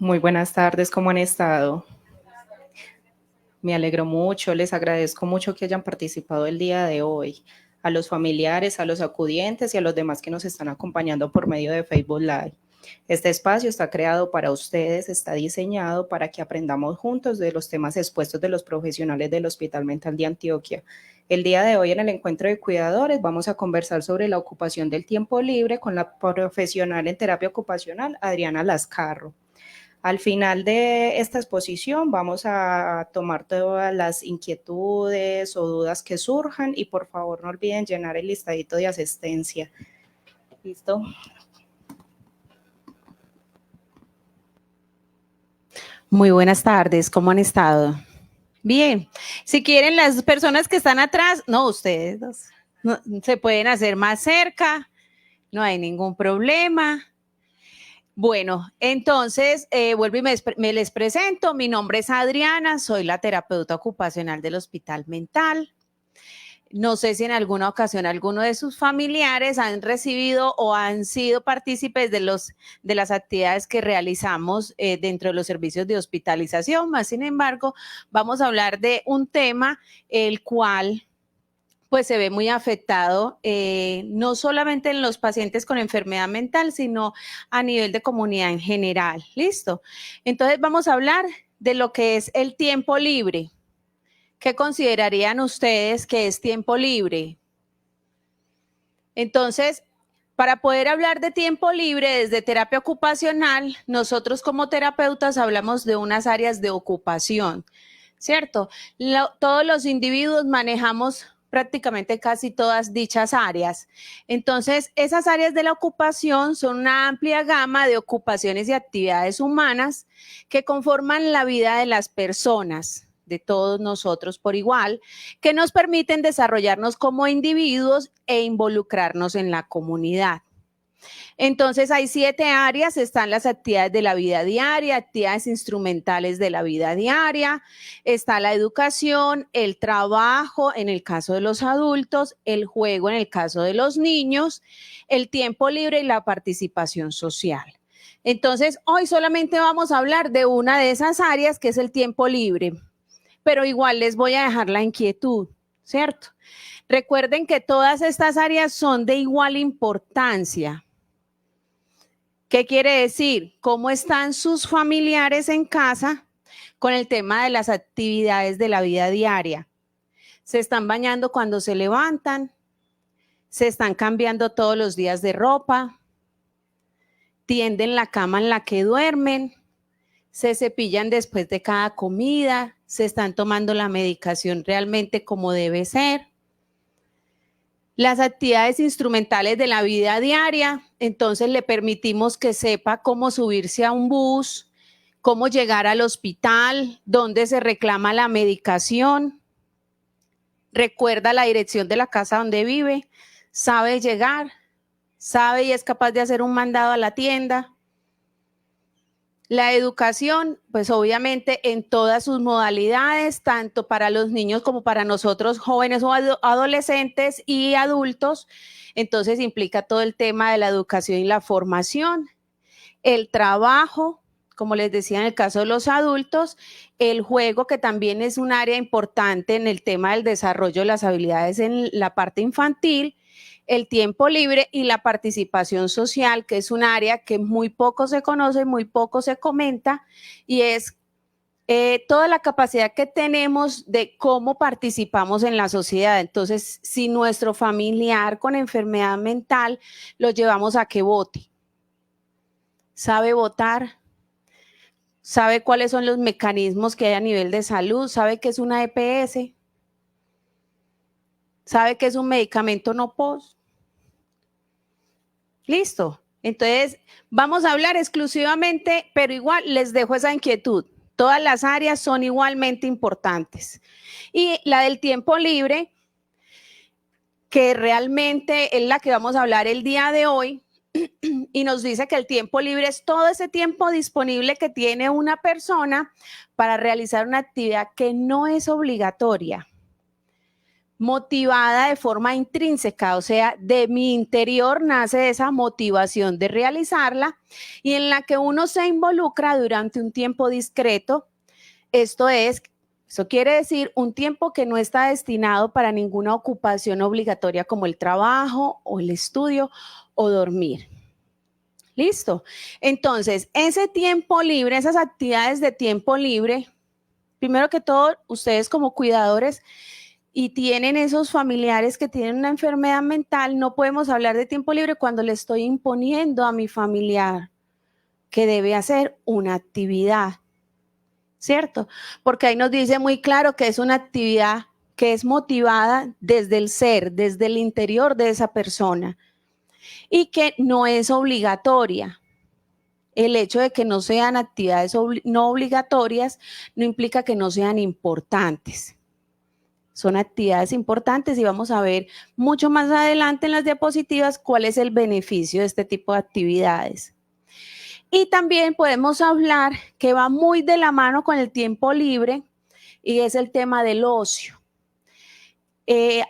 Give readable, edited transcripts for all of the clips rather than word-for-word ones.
Muy buenas tardes, ¿cómo han estado? Me alegro mucho, les agradezco mucho que hayan participado el día de hoy. A los familiares, a los acudientes y a los demás que nos están acompañando por medio de Facebook Live. Este espacio está creado para ustedes, está diseñado para que aprendamos juntos de los temas expuestos de los profesionales del Hospital Mental de Antioquia. El día de hoy en el encuentro de cuidadores vamos a conversar sobre la ocupación del tiempo libre con la profesional en terapia ocupacional, Adriana Lascarro. Al final de esta exposición vamos a tomar todas las inquietudes o dudas que surjan y por favor no olviden llenar el listadito de asistencia. ¿Listo? Muy buenas tardes, ¿cómo han estado? Bien, si quieren las personas que están atrás, no, ustedes no, se pueden hacer más cerca, no hay ningún problema. Bueno, entonces vuelvo y me les presento. Mi nombre es Adriana, soy la terapeuta ocupacional del Hospital Mental. No sé si en alguna ocasión alguno de sus familiares han recibido o han sido partícipes de las actividades que realizamos dentro de los servicios de hospitalización. Más sin embargo, vamos a hablar de un tema el cual pues se ve muy afectado, no solamente en los pacientes con enfermedad mental, sino a nivel de comunidad en general. ¿Listo? Entonces vamos a hablar de lo que es el tiempo libre. ¿Qué considerarían ustedes que es tiempo libre? Entonces, para poder hablar de tiempo libre desde terapia ocupacional, nosotros como terapeutas hablamos de unas áreas de ocupación, ¿cierto? Todos los individuos manejamos prácticamente casi todas dichas áreas. Entonces, esas áreas de la ocupación son una amplia gama de ocupaciones y actividades humanas que conforman la vida de las personas, de todos nosotros por igual, que nos permiten desarrollarnos como individuos e involucrarnos en la comunidad. Entonces hay 7 áreas, están las actividades de la vida diaria, actividades instrumentales de la vida diaria, está la educación, el trabajo en el caso de los adultos, el juego en el caso de los niños, el tiempo libre y la participación social. Entonces hoy solamente vamos a hablar de una de esas áreas que es el tiempo libre, pero igual les voy a dejar la inquietud, ¿cierto? Recuerden que todas estas áreas son de igual importancia. ¿Qué quiere decir? ¿Cómo están sus familiares en casa con el tema de las actividades de la vida diaria? ¿Se están bañando cuando se levantan? ¿Se están cambiando todos los días de ropa? ¿Tienden la cama en la que duermen? ¿Se cepillan después de cada comida? ¿Se están tomando la medicación realmente como debe ser? Las actividades instrumentales de la vida diaria, entonces le permitimos que sepa cómo subirse a un bus, cómo llegar al hospital, dónde se reclama la medicación, recuerda la dirección de la casa donde vive, sabe llegar, sabe y es capaz de hacer un mandado a la tienda. La educación, pues obviamente en todas sus modalidades, tanto para los niños como para nosotros jóvenes o adolescentes y adultos, entonces implica todo el tema de la educación y la formación, el trabajo, como les decía en el caso de los adultos, el juego, que también es un área importante en el tema del desarrollo de las habilidades en la parte infantil, el tiempo libre y la participación social, que es un área que muy poco se conoce, muy poco se comenta, y es toda la capacidad que tenemos de cómo participamos en la sociedad. Entonces, si nuestro familiar con enfermedad mental lo llevamos a que vote, sabe votar, sabe cuáles son los mecanismos que hay a nivel de salud, sabe qué es una EPS, sabe qué es un medicamento no POS. Listo. Entonces, vamos a hablar exclusivamente, pero igual les dejo esa inquietud. Todas las áreas son igualmente importantes. Y la del tiempo libre, que realmente es la que vamos a hablar el día de hoy, y nos dice que el tiempo libre es todo ese tiempo disponible que tiene una persona para realizar una actividad que no es obligatoria, motivada de forma intrínseca, o sea, de mi interior nace esa motivación de realizarla y en la que uno se involucra durante un tiempo discreto. Eso quiere decir un tiempo que no está destinado para ninguna ocupación obligatoria como el trabajo o el estudio o dormir. ¿Listo? Entonces, ese tiempo libre, esas actividades de tiempo libre, primero que todo, ustedes como cuidadores y tienen esos familiares que tienen una enfermedad mental, no podemos hablar de tiempo libre cuando le estoy imponiendo a mi familiar que debe hacer una actividad, ¿cierto? Porque ahí nos dice muy claro que es una actividad que es motivada desde el ser, desde el interior de esa persona y que no es obligatoria. El hecho de que no sean actividades no obligatorias no implica que no sean importantes. Son actividades importantes y vamos a ver mucho más adelante en las diapositivas cuál es el beneficio de este tipo de actividades. Y también podemos hablar que va muy de la mano con el tiempo libre y es el tema del ocio.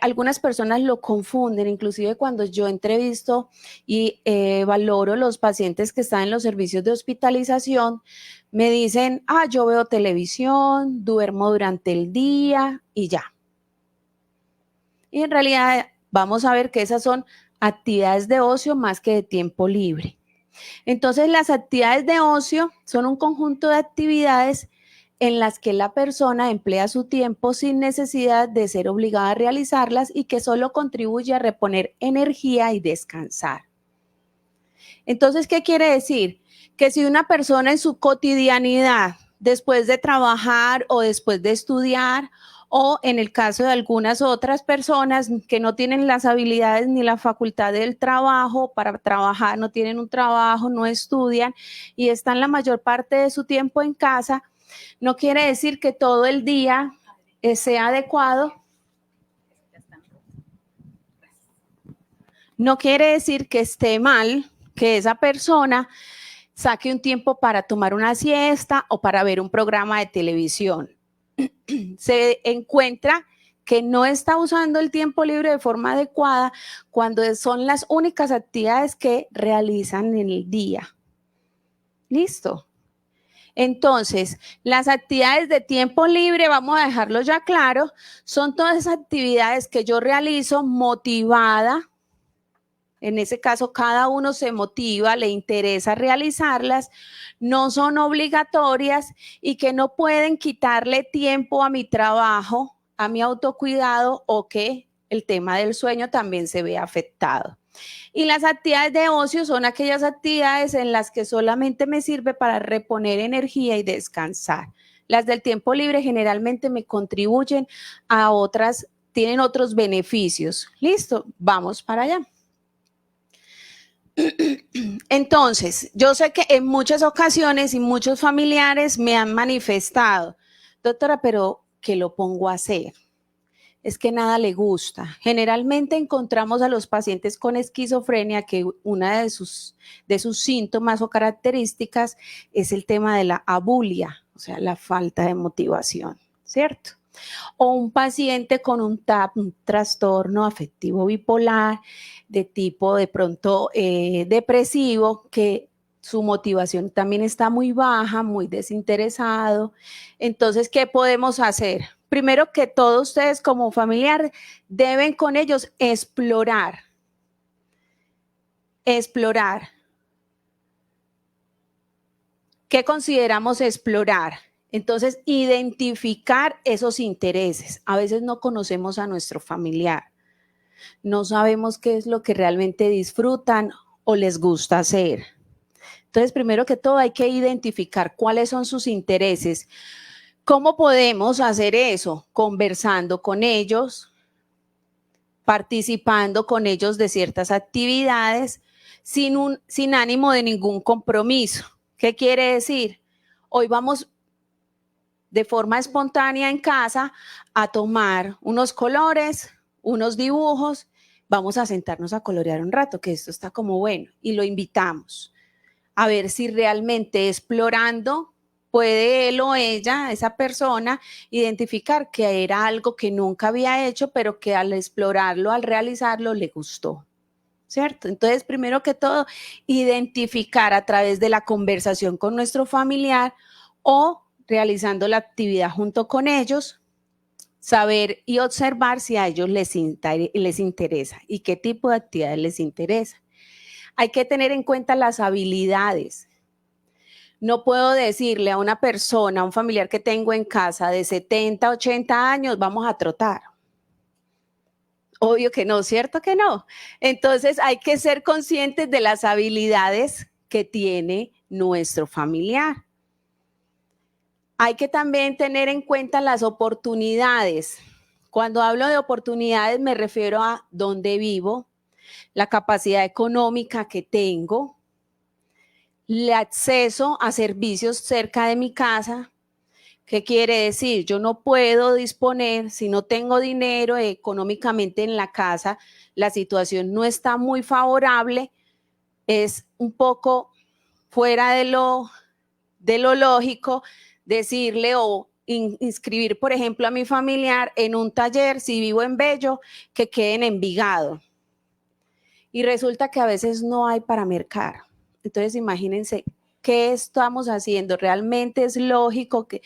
Algunas personas lo confunden, inclusive cuando yo entrevisto y valoro los pacientes que están en los servicios de hospitalización, me dicen, yo veo televisión, duermo durante el día y ya. Y en realidad vamos a ver que esas son actividades de ocio más que de tiempo libre. Entonces, las actividades de ocio son un conjunto de actividades en las que la persona emplea su tiempo sin necesidad de ser obligada a realizarlas y que solo contribuye a reponer energía y descansar. Entonces, ¿qué quiere decir? Que si una persona en su cotidianidad, después de trabajar o después de estudiar, o en el caso de algunas otras personas que no tienen las habilidades ni la facultad del trabajo para trabajar, no tienen un trabajo, no estudian y están la mayor parte de su tiempo en casa, no quiere decir que todo el día sea adecuado. No quiere decir que esté mal que esa persona saque un tiempo para tomar una siesta o para ver un programa de televisión. Se encuentra que no está usando el tiempo libre de forma adecuada cuando son las únicas actividades que realizan en el día. ¿Listo? Entonces, las actividades de tiempo libre, vamos a dejarlo ya claro, son todas esas actividades que yo realizo motivada. En ese caso, cada uno se motiva, le interesa realizarlas, no son obligatorias y que no pueden quitarle tiempo a mi trabajo, a mi autocuidado o que el tema del sueño también se ve afectado. Y las actividades de ocio son aquellas actividades en las que solamente me sirve para reponer energía y descansar. Las del tiempo libre generalmente me contribuyen a otras, tienen otros beneficios. Listo, vamos para allá. Entonces, yo sé que en muchas ocasiones y muchos familiares me han manifestado, doctora, pero ¿qué lo pongo a hacer? Es que nada le gusta. Generalmente encontramos a los pacientes con esquizofrenia que una de sus síntomas o características es el tema de la abulia, o sea, la falta de motivación, ¿cierto? O un paciente con un TAP, un trastorno afectivo bipolar, de tipo de pronto depresivo, que su motivación también está muy baja, muy desinteresado. Entonces, ¿qué podemos hacer? Primero que todo, ustedes como familiar deben con ellos explorar. ¿Qué consideramos explorar? Entonces, identificar esos intereses. A veces no conocemos a nuestro familiar. No sabemos qué es lo que realmente disfrutan o les gusta hacer. Entonces, primero que todo, hay que identificar cuáles son sus intereses. ¿Cómo podemos hacer eso? Conversando con ellos, participando con ellos de ciertas actividades, sin ánimo de ningún compromiso. ¿Qué quiere decir? Hoy vamos de forma espontánea en casa a tomar unos colores, unos dibujos, vamos a sentarnos a colorear un rato, que esto está como bueno, y lo invitamos a ver si realmente explorando puede él o ella, esa persona, identificar que era algo que nunca había hecho, pero que al explorarlo, al realizarlo, le gustó, ¿cierto? Entonces, primero que todo, identificar a través de la conversación con nuestro familiar o realizando la actividad junto con ellos, saber y observar si a ellos les interesa y qué tipo de actividades les interesa. Hay que tener en cuenta las habilidades. No puedo decirle a una persona, a un familiar que tengo en casa de 70, 80 años, vamos a trotar. Obvio que no, ¿cierto que no? Entonces hay que ser conscientes de las habilidades que tiene nuestro familiar. Hay que también tener en cuenta las oportunidades. Cuando hablo de oportunidades me refiero a dónde vivo, la capacidad económica que tengo, el acceso a servicios cerca de mi casa. ¿Qué quiere decir? Yo no puedo disponer, si no tengo dinero económicamente en la casa, la situación no está muy favorable, es un poco fuera de lo lógico decirle o inscribir, por ejemplo, a mi familiar en un taller, si vivo en Bello, que quede en Envigado. Y resulta que a veces no hay para mercar. Entonces, imagínense qué estamos haciendo. ¿Realmente es lógico que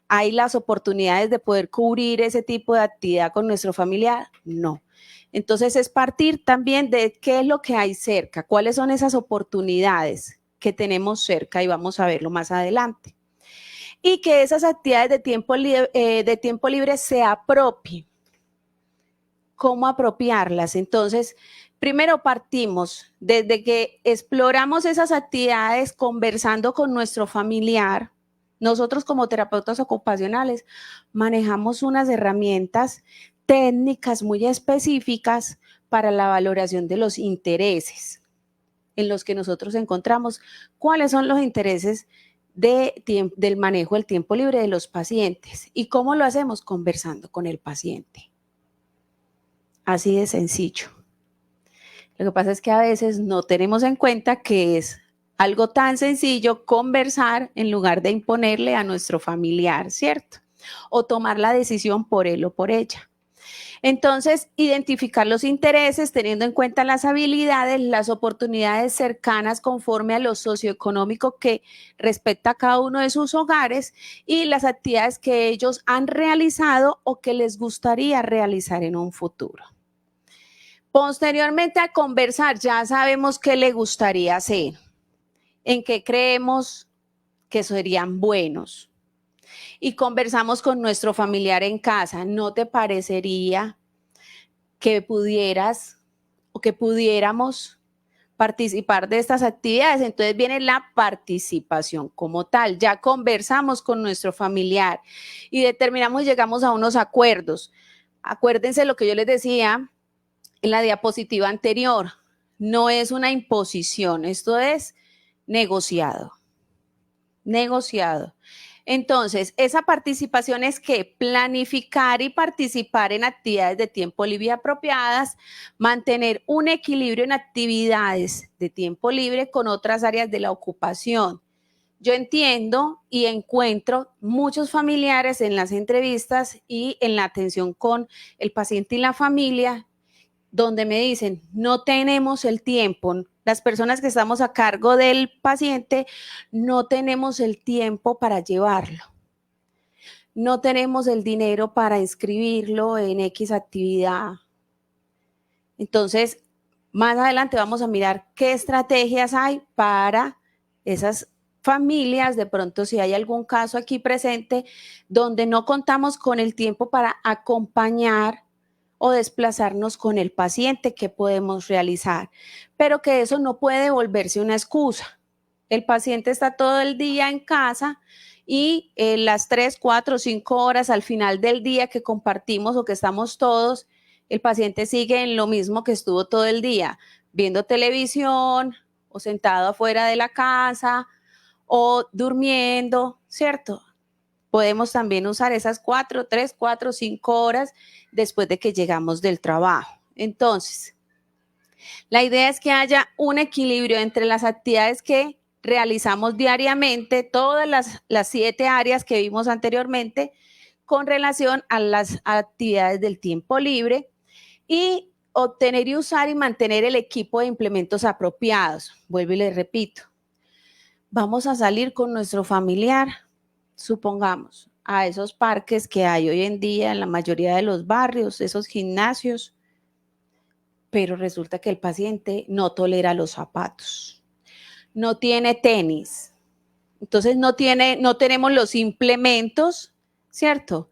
hay las oportunidades de poder cubrir ese tipo de actividad con nuestro familiar? No. Entonces, es partir también de qué es lo que hay cerca, cuáles son esas oportunidades que tenemos cerca y vamos a verlo más adelante. Y que esas actividades de tiempo libre se apropien. ¿Cómo apropiarlas? Entonces, primero partimos desde que exploramos esas actividades conversando con nuestro familiar. Nosotros como terapeutas ocupacionales manejamos unas herramientas técnicas muy específicas para la valoración de los intereses en los que nosotros encontramos cuáles son los intereses del manejo del tiempo libre de los pacientes. ¿Y cómo lo hacemos? Conversando con el paciente. Así de sencillo. Lo que pasa es que a veces no tenemos en cuenta que es algo tan sencillo conversar en lugar de imponerle a nuestro familiar, ¿cierto? O tomar la decisión por él o por ella. Entonces, identificar los intereses teniendo en cuenta las habilidades, las oportunidades cercanas conforme a lo socioeconómico que respecta a cada uno de sus hogares y las actividades que ellos han realizado o que les gustaría realizar en un futuro. Posteriormente a conversar, ya sabemos qué le gustaría hacer, en qué creemos que serían buenos. Y conversamos con nuestro familiar en casa. ¿No te parecería que pudieras o que pudiéramos participar de estas actividades? Entonces viene la participación como tal. Ya conversamos con nuestro familiar y determinamos, llegamos a unos acuerdos. Acuérdense lo que yo les decía en la diapositiva anterior, no es una imposición, esto es negociado. Negociado. Entonces, esa participación es que planificar y participar en actividades de tiempo libre apropiadas, mantener un equilibrio en actividades de tiempo libre con otras áreas de la ocupación. Yo entiendo y encuentro muchos familiares en las entrevistas y en la atención con el paciente y la familia donde me dicen, no tenemos el tiempo, las personas que estamos a cargo del paciente, no tenemos el tiempo para llevarlo. No tenemos el dinero para inscribirlo en X actividad. Entonces, más adelante vamos a mirar qué estrategias hay para esas familias, de pronto si hay algún caso aquí presente, donde no contamos con el tiempo para acompañar o desplazarnos con el paciente que podemos realizar, pero que eso no puede volverse una excusa. El paciente está todo el día en casa y las 3, 4, 5 horas al final del día que compartimos o que estamos todos, el paciente sigue en lo mismo que estuvo todo el día, viendo televisión o sentado afuera de la casa o durmiendo, ¿cierto? Podemos también usar esas 4, 3, 4, 5 horas después de que llegamos del trabajo. Entonces, la idea es que haya un equilibrio entre las actividades que realizamos diariamente todas las 7 áreas que vimos anteriormente con relación a las actividades del tiempo libre y obtener y usar y mantener el equipo de implementos apropiados. Vuelvo y les repito, vamos a salir con nuestro familiar, supongamos, a esos parques que hay hoy en día en la mayoría de los barrios, esos gimnasios, pero resulta que el paciente no tolera los zapatos, no tiene tenis, entonces no tenemos los implementos, ¿cierto?,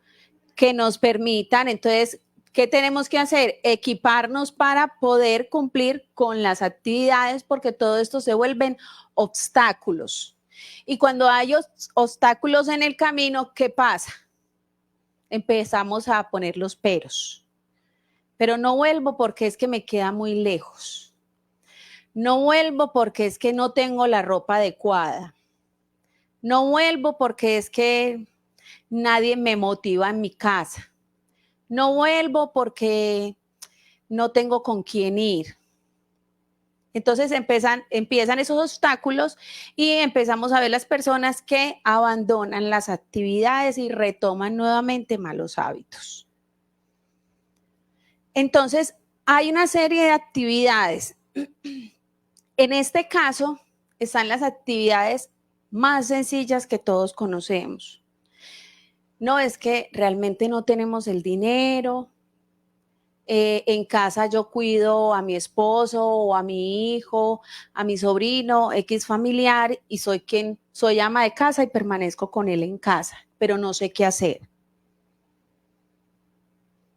que nos permitan. Entonces, ¿qué tenemos que hacer? Equiparnos para poder cumplir con las actividades, porque todo esto se vuelven obstáculos. Y cuando hay obstáculos en el camino, ¿qué pasa? Empezamos a poner los peros. Pero no vuelvo porque es que me queda muy lejos. No vuelvo porque es que no tengo la ropa adecuada. No vuelvo porque es que nadie me motiva en mi casa. No vuelvo porque no tengo con quién ir. Entonces empiezan esos obstáculos y empezamos a ver las personas que abandonan las actividades y retoman nuevamente malos hábitos. Entonces, hay una serie de actividades. En este caso, están las actividades más sencillas que todos conocemos. No es que realmente no tenemos el dinero. En casa yo cuido a mi esposo o a mi hijo, a mi sobrino, X familiar, y soy ama de casa y permanezco con él en casa, pero no sé qué hacer.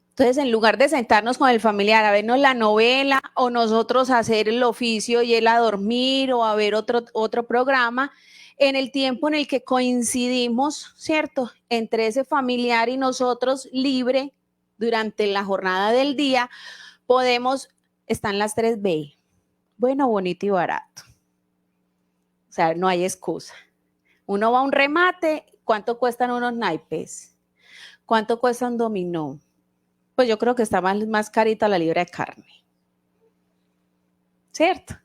Entonces, en lugar de sentarnos con el familiar a vernos la novela o nosotros hacer el oficio y él a dormir o a ver otro programa, en el tiempo en el que coincidimos, ¿cierto?, entre ese familiar y nosotros libre durante la jornada del día, están las 3B, bueno, bonito y barato. O sea, no hay excusa. Uno va a un remate, ¿cuánto cuestan unos naipes? ¿Cuánto cuesta un dominó? Pues yo creo que está más carita la libra de carne, ¿cierto?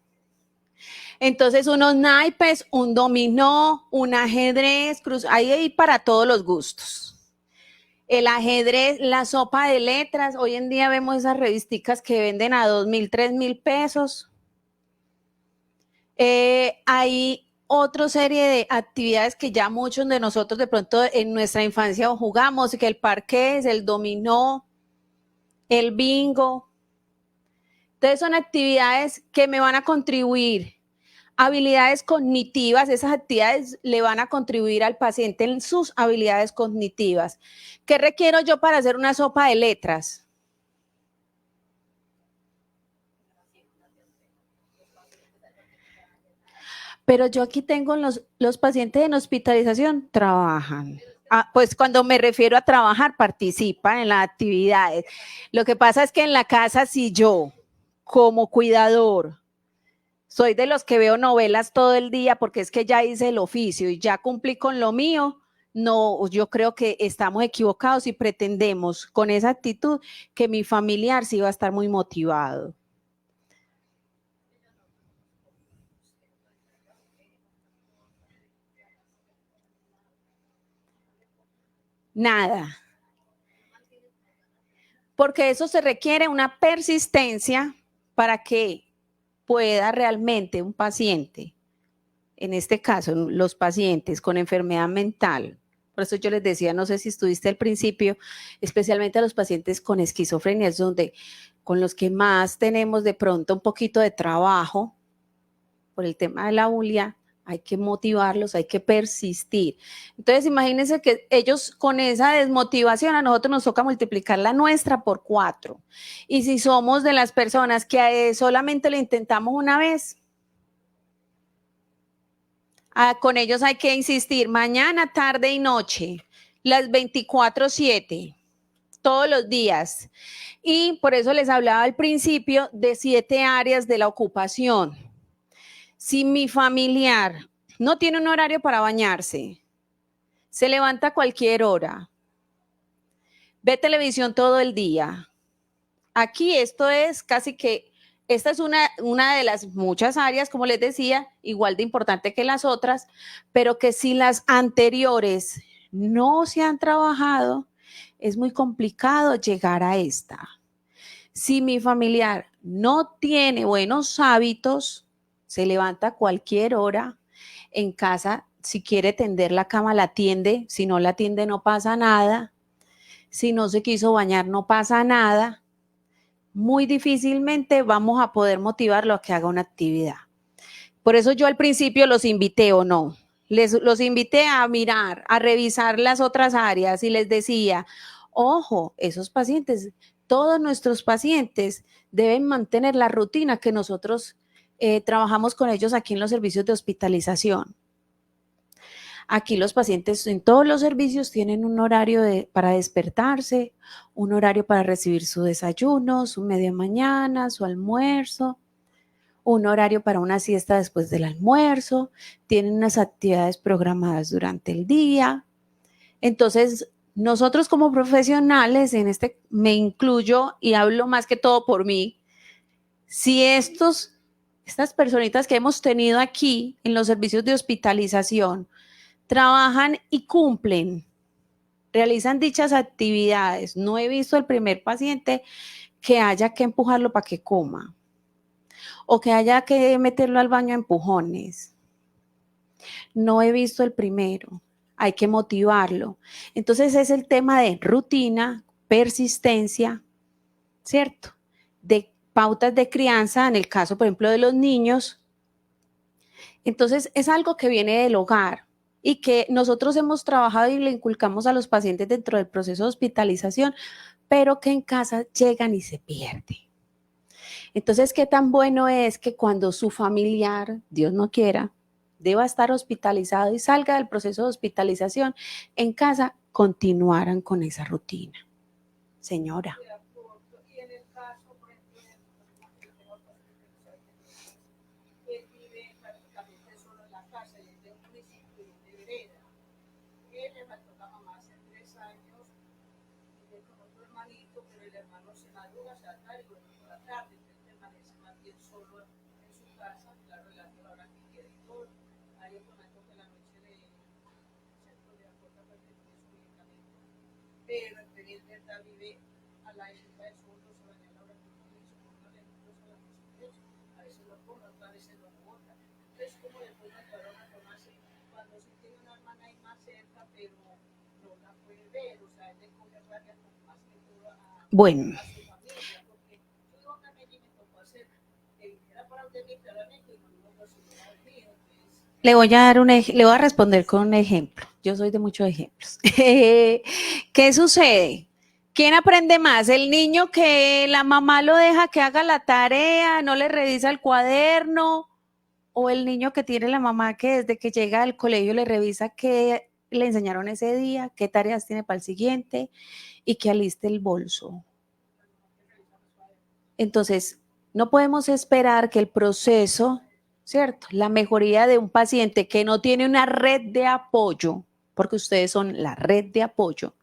Entonces, unos naipes, un dominó, un ajedrez, hay para todos los gustos. El ajedrez, la sopa de letras, hoy en día vemos esas revisticas que venden a 2.000, 3.000 pesos. Hay otra serie de actividades que ya muchos de nosotros de pronto en nuestra infancia jugamos, que el parqués, el dominó, el bingo. Entonces son actividades que me van a contribuir. Habilidades cognitivas, esas actividades le van a contribuir al paciente en sus habilidades cognitivas. ¿Qué requiero yo para hacer una sopa de letras? Pero yo aquí tengo los pacientes en hospitalización, trabajan. Pues cuando me refiero a trabajar, participan en las actividades. Lo que pasa es que en la casa, si yo, como cuidador, soy de los que veo novelas todo el día porque es que ya hice el oficio y ya cumplí con lo mío, no, yo creo que estamos equivocados y pretendemos con esa actitud que mi familiar sí va a estar muy motivado. Nada. Porque eso se requiere una persistencia para que pueda realmente un paciente, en este caso los pacientes con enfermedad mental, por eso yo les decía, no sé si estuviste al principio, especialmente a los pacientes con esquizofrenia, es donde con los que más tenemos de pronto un poquito de trabajo por el tema de la bulia, hay que motivarlos, hay que persistir. Entonces, imagínense que ellos con esa desmotivación a nosotros nos toca multiplicar la nuestra por 4. Y si somos de las personas que solamente lo intentamos una vez, con ellos hay que insistir mañana, tarde y noche, las 24/7, todos los días. Y por eso les hablaba al principio de 7 áreas de la ocupación. Si mi familiar no tiene un horario para bañarse, se levanta a cualquier hora, ve televisión todo el día, aquí esto es casi que Esta es una de las muchas áreas, como les decía, igual de importante que las otras, pero que si las anteriores no se han trabajado, es muy complicado llegar a esta. Si mi familiar no tiene buenos hábitos, se levanta a cualquier hora en casa, si quiere tender la cama, la tiende, si no la tiende, no pasa nada. Si no se quiso bañar, no pasa nada. Muy difícilmente vamos a poder motivarlo a que haga una actividad. Por eso yo al principio los invité o no. Los invité a mirar, a revisar las otras áreas y les decía, ojo, esos pacientes, todos nuestros pacientes deben mantener la rutina que nosotros trabajamos con ellos aquí en los servicios de hospitalización. Aquí los pacientes en todos los servicios tienen un horario para despertarse, un horario para recibir su desayuno, su media mañana, su almuerzo, un horario para una siesta después del almuerzo, tienen unas actividades programadas durante el día. Entonces, nosotros como profesionales, me incluyo y hablo más que todo por mí, si estas personitas que hemos tenido aquí en los servicios de hospitalización trabajan y cumplen, realizan dichas actividades, no he visto el primer paciente que haya que empujarlo para que coma o que haya que meterlo al baño a empujones. No he visto el primero, hay que motivarlo. Entonces es el tema de rutina, persistencia, ¿cierto? De pautas de crianza, en el caso, por ejemplo, de los niños. Entonces es algo que viene del hogar y que nosotros hemos trabajado y le inculcamos a los pacientes dentro del proceso de hospitalización, pero que en casa llegan y se pierden. Entonces, ¿qué tan bueno es que cuando su familiar, Dios no quiera, deba estar hospitalizado y salga del proceso de hospitalización, en casa continuaran con esa rutina? Señora. Y en el caso, por ejemplo, él vive prácticamente solo en la casa y es de un municipio y de vereda. Él le faltó la mamá hace 3 años, vive con otro hermanito, pero el hermano se madruga, se atarda y vuelve por la tarde, entonces permanece más bien solo en su casa, claro, el año ahora que quiere y todo. Hay otro momento que la noche le aporta perfectamente su medicamento, pero en verdad vive a la isla de solo, se baña a la hora que uno hizo, con unos lejitos a la noche, a veces lo pone, otras veces lo bota. Entonces, como después me ayudaron a tomarse, cuando sí tiene una hermana ahí más cerca, pero no la puede ver, o sea, él le coge rabia más que todo Bueno. a su familia, porque su hijo también me tocó hacer que viniera para donde mí claramente y no lo hubiera venido. Le voy a responder con un ejemplo. Yo soy de muchos ejemplos. ¿Qué sucede? ¿Quién aprende más? ¿El niño que la mamá lo deja que haga la tarea, no le revisa el cuaderno? ¿O el niño que tiene la mamá que desde que llega al colegio le revisa qué le enseñaron ese día, qué tareas tiene para el siguiente y que aliste el bolso? Entonces, no podemos esperar que el proceso, ¿cierto? La mejoría de un paciente que no tiene una red de apoyo, porque ustedes son la red de apoyo,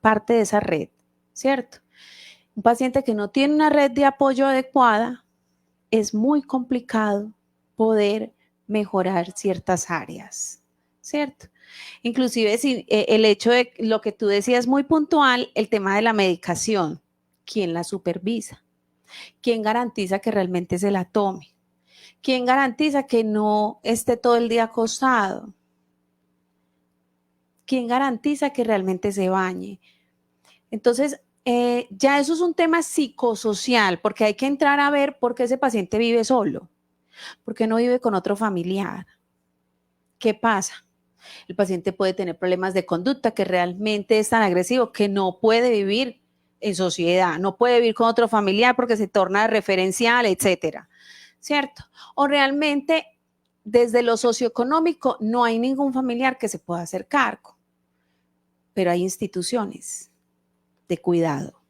parte de esa red, ¿cierto? Un paciente que no tiene una red de apoyo adecuada, es muy complicado poder mejorar ciertas áreas, ¿cierto? Inclusive si, el hecho de lo que tú decías muy puntual, el tema de la medicación, ¿quién la supervisa? ¿Quién garantiza que realmente se la tome? ¿Quién garantiza que no esté todo el día acostado? ¿Quién garantiza que realmente se bañe? Entonces, ya eso es un tema psicosocial, porque hay que entrar a ver por qué ese paciente vive solo, por qué no vive con otro familiar. ¿Qué pasa? El paciente puede tener problemas de conducta, que realmente es tan agresivo que no puede vivir en sociedad, no puede vivir con otro familiar porque se torna referencial, etcétera, ¿cierto? O realmente desde lo socioeconómico no hay ningún familiar que se pueda hacer cargo, pero hay instituciones de cuidado.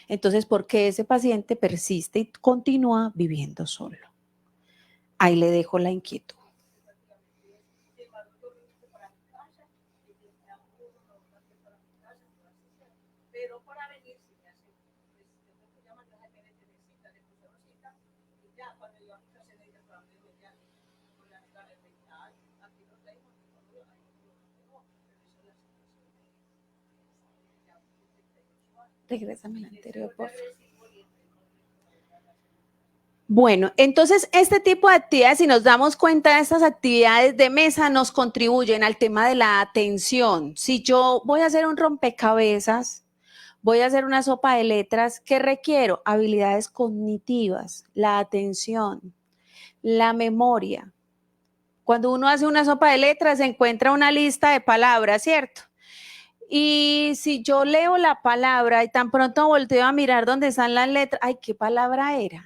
Entonces, ¿por qué ese paciente persiste y continúa viviendo solo? Ahí le dejo la inquietud. Pero para venir, si me hace, pues, tengo que llamar a la gente, necesita, le pusieron cita, allá, cuando yo a mi casa le dije, pero a mí me llama, con la mental, aquí no tengo, no, hay no, pero eso es la situación de ya 38 años. Regrésame la anterior, por favor. Recibo y Bueno, entonces este tipo de actividades, si nos damos cuenta de estas actividades de mesa, nos contribuyen al tema de la atención. Si yo voy a hacer un rompecabezas, voy a hacer una sopa de letras, ¿qué requiero? Habilidades cognitivas, la atención, la memoria. Cuando uno hace una sopa de letras, se encuentra una lista de palabras, ¿cierto? Y si yo leo la palabra y tan pronto volteo a mirar dónde están las letras, ay, ¿qué palabra era?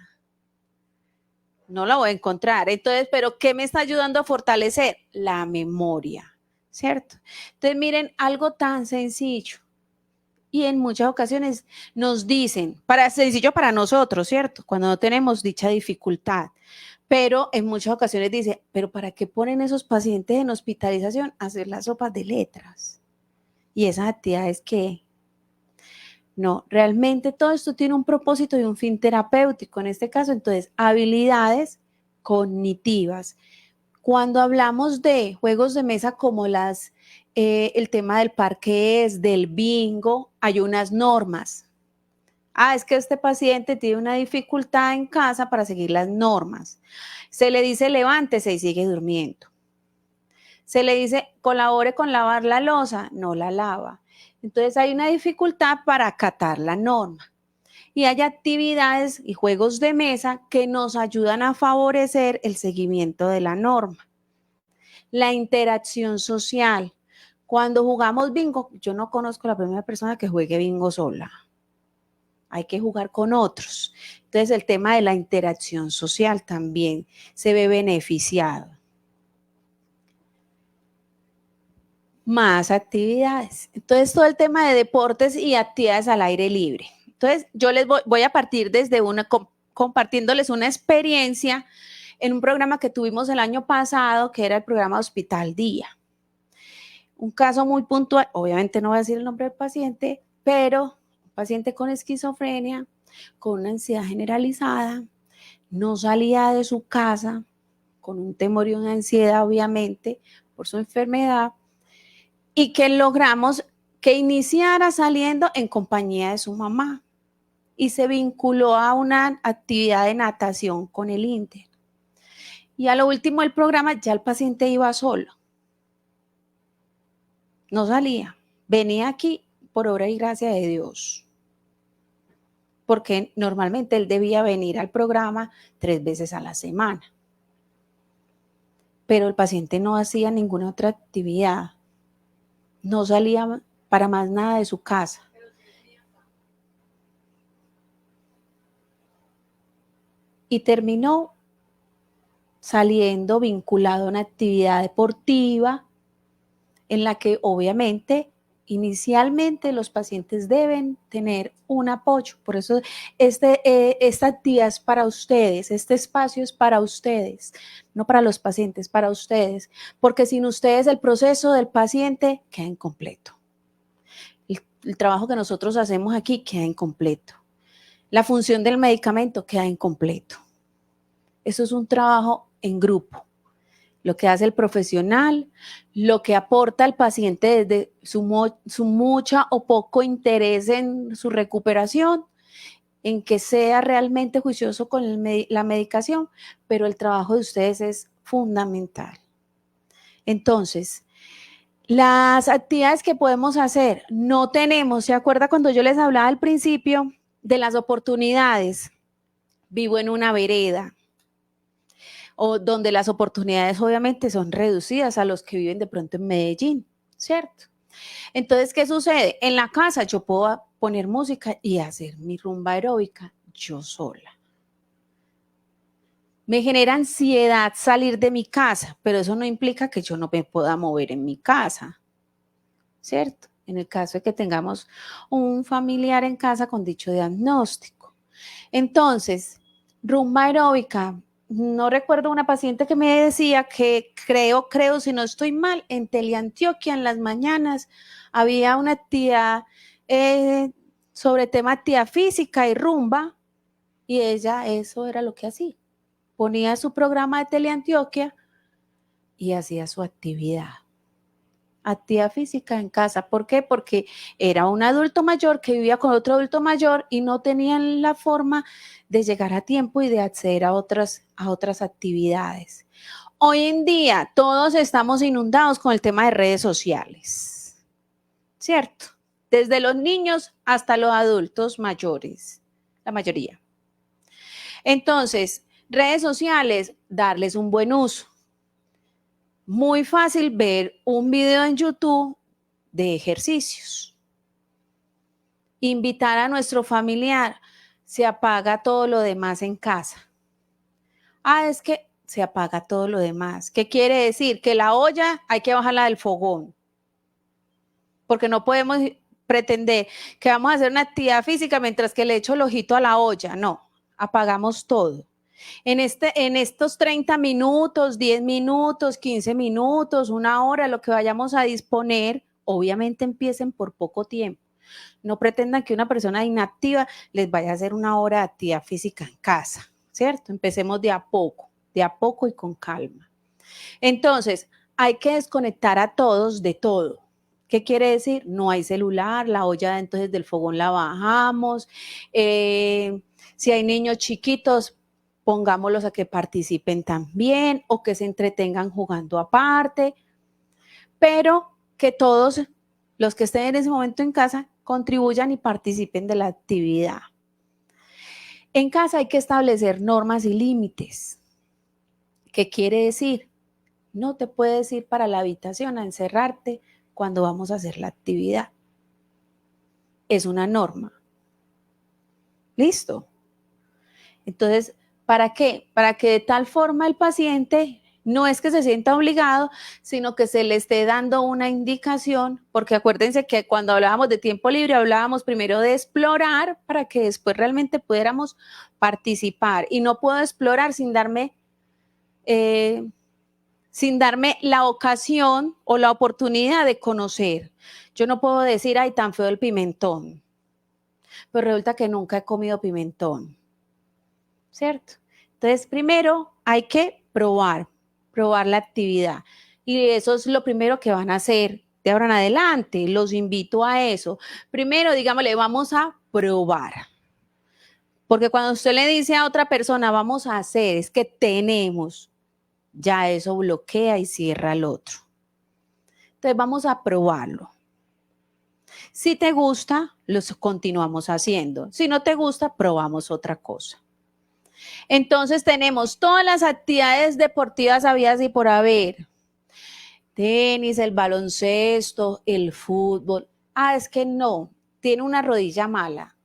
No la voy a encontrar. Entonces, ¿pero qué me está ayudando a fortalecer? La memoria, ¿cierto? Entonces, miren, algo tan sencillo. Y en muchas ocasiones nos dicen, sencillo para nosotros, ¿cierto? Cuando no tenemos dicha dificultad. Pero en muchas ocasiones dice, ¿pero para qué ponen esos pacientes en hospitalización a hacer las sopas de letras? Y esas actividades que no, realmente todo esto tiene un propósito y un fin terapéutico. En este caso, entonces, habilidades cognitivas. Cuando hablamos de juegos de mesa como el tema del parqués, del bingo, hay unas normas. Es que este paciente tiene una dificultad en casa para seguir las normas. Se le dice levántese y sigue durmiendo. Se le dice colabore con lavar la loza, no la lava. Entonces hay una dificultad para acatar la norma. Y hay actividades y juegos de mesa que nos ayudan a favorecer el seguimiento de la norma. La interacción social. Cuando jugamos bingo, yo no conozco a la primera persona que juegue bingo sola. Hay que jugar con otros. Entonces el tema de la interacción social también se ve beneficiado. Más actividades. Entonces todo el tema de deportes y actividades al aire libre. Entonces yo les voy a partir desde compartiéndoles una experiencia en un programa que tuvimos el año pasado, que era el programa Hospital Día. Un caso muy puntual, obviamente no voy a decir el nombre del paciente, pero un paciente con esquizofrenia, con una ansiedad generalizada, no salía de su casa, con un temor y una ansiedad, obviamente, por su enfermedad, y que logramos que iniciara saliendo en compañía de su mamá y se vinculó a una actividad de natación con el Inter. Y a lo último del programa ya el paciente iba solo. No salía. Venía aquí por obra y gracia de Dios. Porque normalmente él debía venir al programa 3 veces a la semana. Pero el paciente no hacía ninguna otra actividad. No salía para más nada de su casa. Y terminó saliendo vinculado a una actividad deportiva en la que obviamente inicialmente los pacientes deben tener un apoyo. Por eso esta actividad es para ustedes, este espacio es para ustedes, no para los pacientes, para ustedes, porque sin ustedes el proceso del paciente queda incompleto. El trabajo que nosotros hacemos aquí queda incompleto. La función del medicamento queda incompleto. Eso es un trabajo en grupo. Lo que hace el profesional, lo que aporta el paciente desde su mucha o poco interés en su recuperación, en que sea realmente juicioso con la medicación, pero el trabajo de ustedes es fundamental. Entonces, las actividades que podemos hacer, no tenemos, ¿se acuerda cuando yo les hablaba al principio de las oportunidades? Vivo en una vereda, o donde las oportunidades obviamente son reducidas a los que viven de pronto en Medellín, ¿cierto? Entonces, ¿qué sucede? En la casa yo puedo poner música y hacer mi rumba aeróbica yo sola. Me genera ansiedad salir de mi casa, pero eso no implica que yo no me pueda mover en mi casa, ¿cierto? En el caso de que tengamos un familiar en casa con dicho diagnóstico. Entonces, rumba aeróbica. No recuerdo una paciente que me decía que creo, si no estoy mal, en Teleantioquia en las mañanas había una actividad sobre tema actividad física y rumba, y ella eso era lo que hacía. ponía su programa de Teleantioquia y hacía su actividad física en casa. ¿Por qué? Porque era un adulto mayor que vivía con otro adulto mayor y no tenían la forma de llegar a tiempo y de acceder a otras actividades. Hoy en día todos estamos inundados con el tema de redes sociales, ¿cierto? Desde los niños hasta los adultos mayores, la mayoría. Entonces, redes sociales, darles un buen uso. Muy fácil ver un video en YouTube de ejercicios. Invitar a nuestro familiar, se apaga todo lo demás en casa. Es que se apaga todo lo demás. ¿Qué quiere decir? Que la olla hay que bajarla del fogón. Porque no podemos pretender que vamos a hacer una actividad física mientras que le echo el ojito a la olla. No, apagamos todo. En estos 30 minutos, 10 minutos, 15 minutos, una hora, lo que vayamos a disponer, obviamente empiecen por poco tiempo. No pretendan que una persona inactiva les vaya a hacer una hora de actividad física en casa, ¿cierto? Empecemos de a poco y con calma. Entonces, hay que desconectar a todos de todo. ¿Qué quiere decir? No hay celular, la olla entonces del fogón la bajamos. Si hay niños chiquitos, pongámoslos a que participen también o que se entretengan jugando aparte, pero que todos los que estén en ese momento en casa contribuyan y participen de la actividad. En casa hay que establecer normas y límites. ¿Qué quiere decir? No te puedes ir para la habitación a encerrarte cuando vamos a hacer la actividad. Es una norma. ¿Listo? Entonces, ¿para qué? Para que de tal forma el paciente no es que se sienta obligado, sino que se le esté dando una indicación, porque acuérdense que cuando hablábamos de tiempo libre, hablábamos primero de explorar para que después realmente pudiéramos participar. Y no puedo explorar sin darme la ocasión o la oportunidad de conocer. Yo no puedo decir, ay, tan feo el pimentón, pero resulta que nunca he comido pimentón, ¿cierto? Entonces, primero hay que probar la actividad. Y eso es lo primero que van a hacer de ahora en adelante. Los invito a eso. Primero, digámosle, vamos a probar. Porque cuando usted le dice a otra persona, vamos a hacer, es que tenemos, ya eso bloquea y cierra al otro. Entonces, vamos a probarlo. Si te gusta, los continuamos haciendo. Si no te gusta, probamos otra cosa. Entonces tenemos todas las actividades deportivas habidas y por haber. Tenis, el baloncesto, el fútbol. Es que no, tiene una rodilla mala.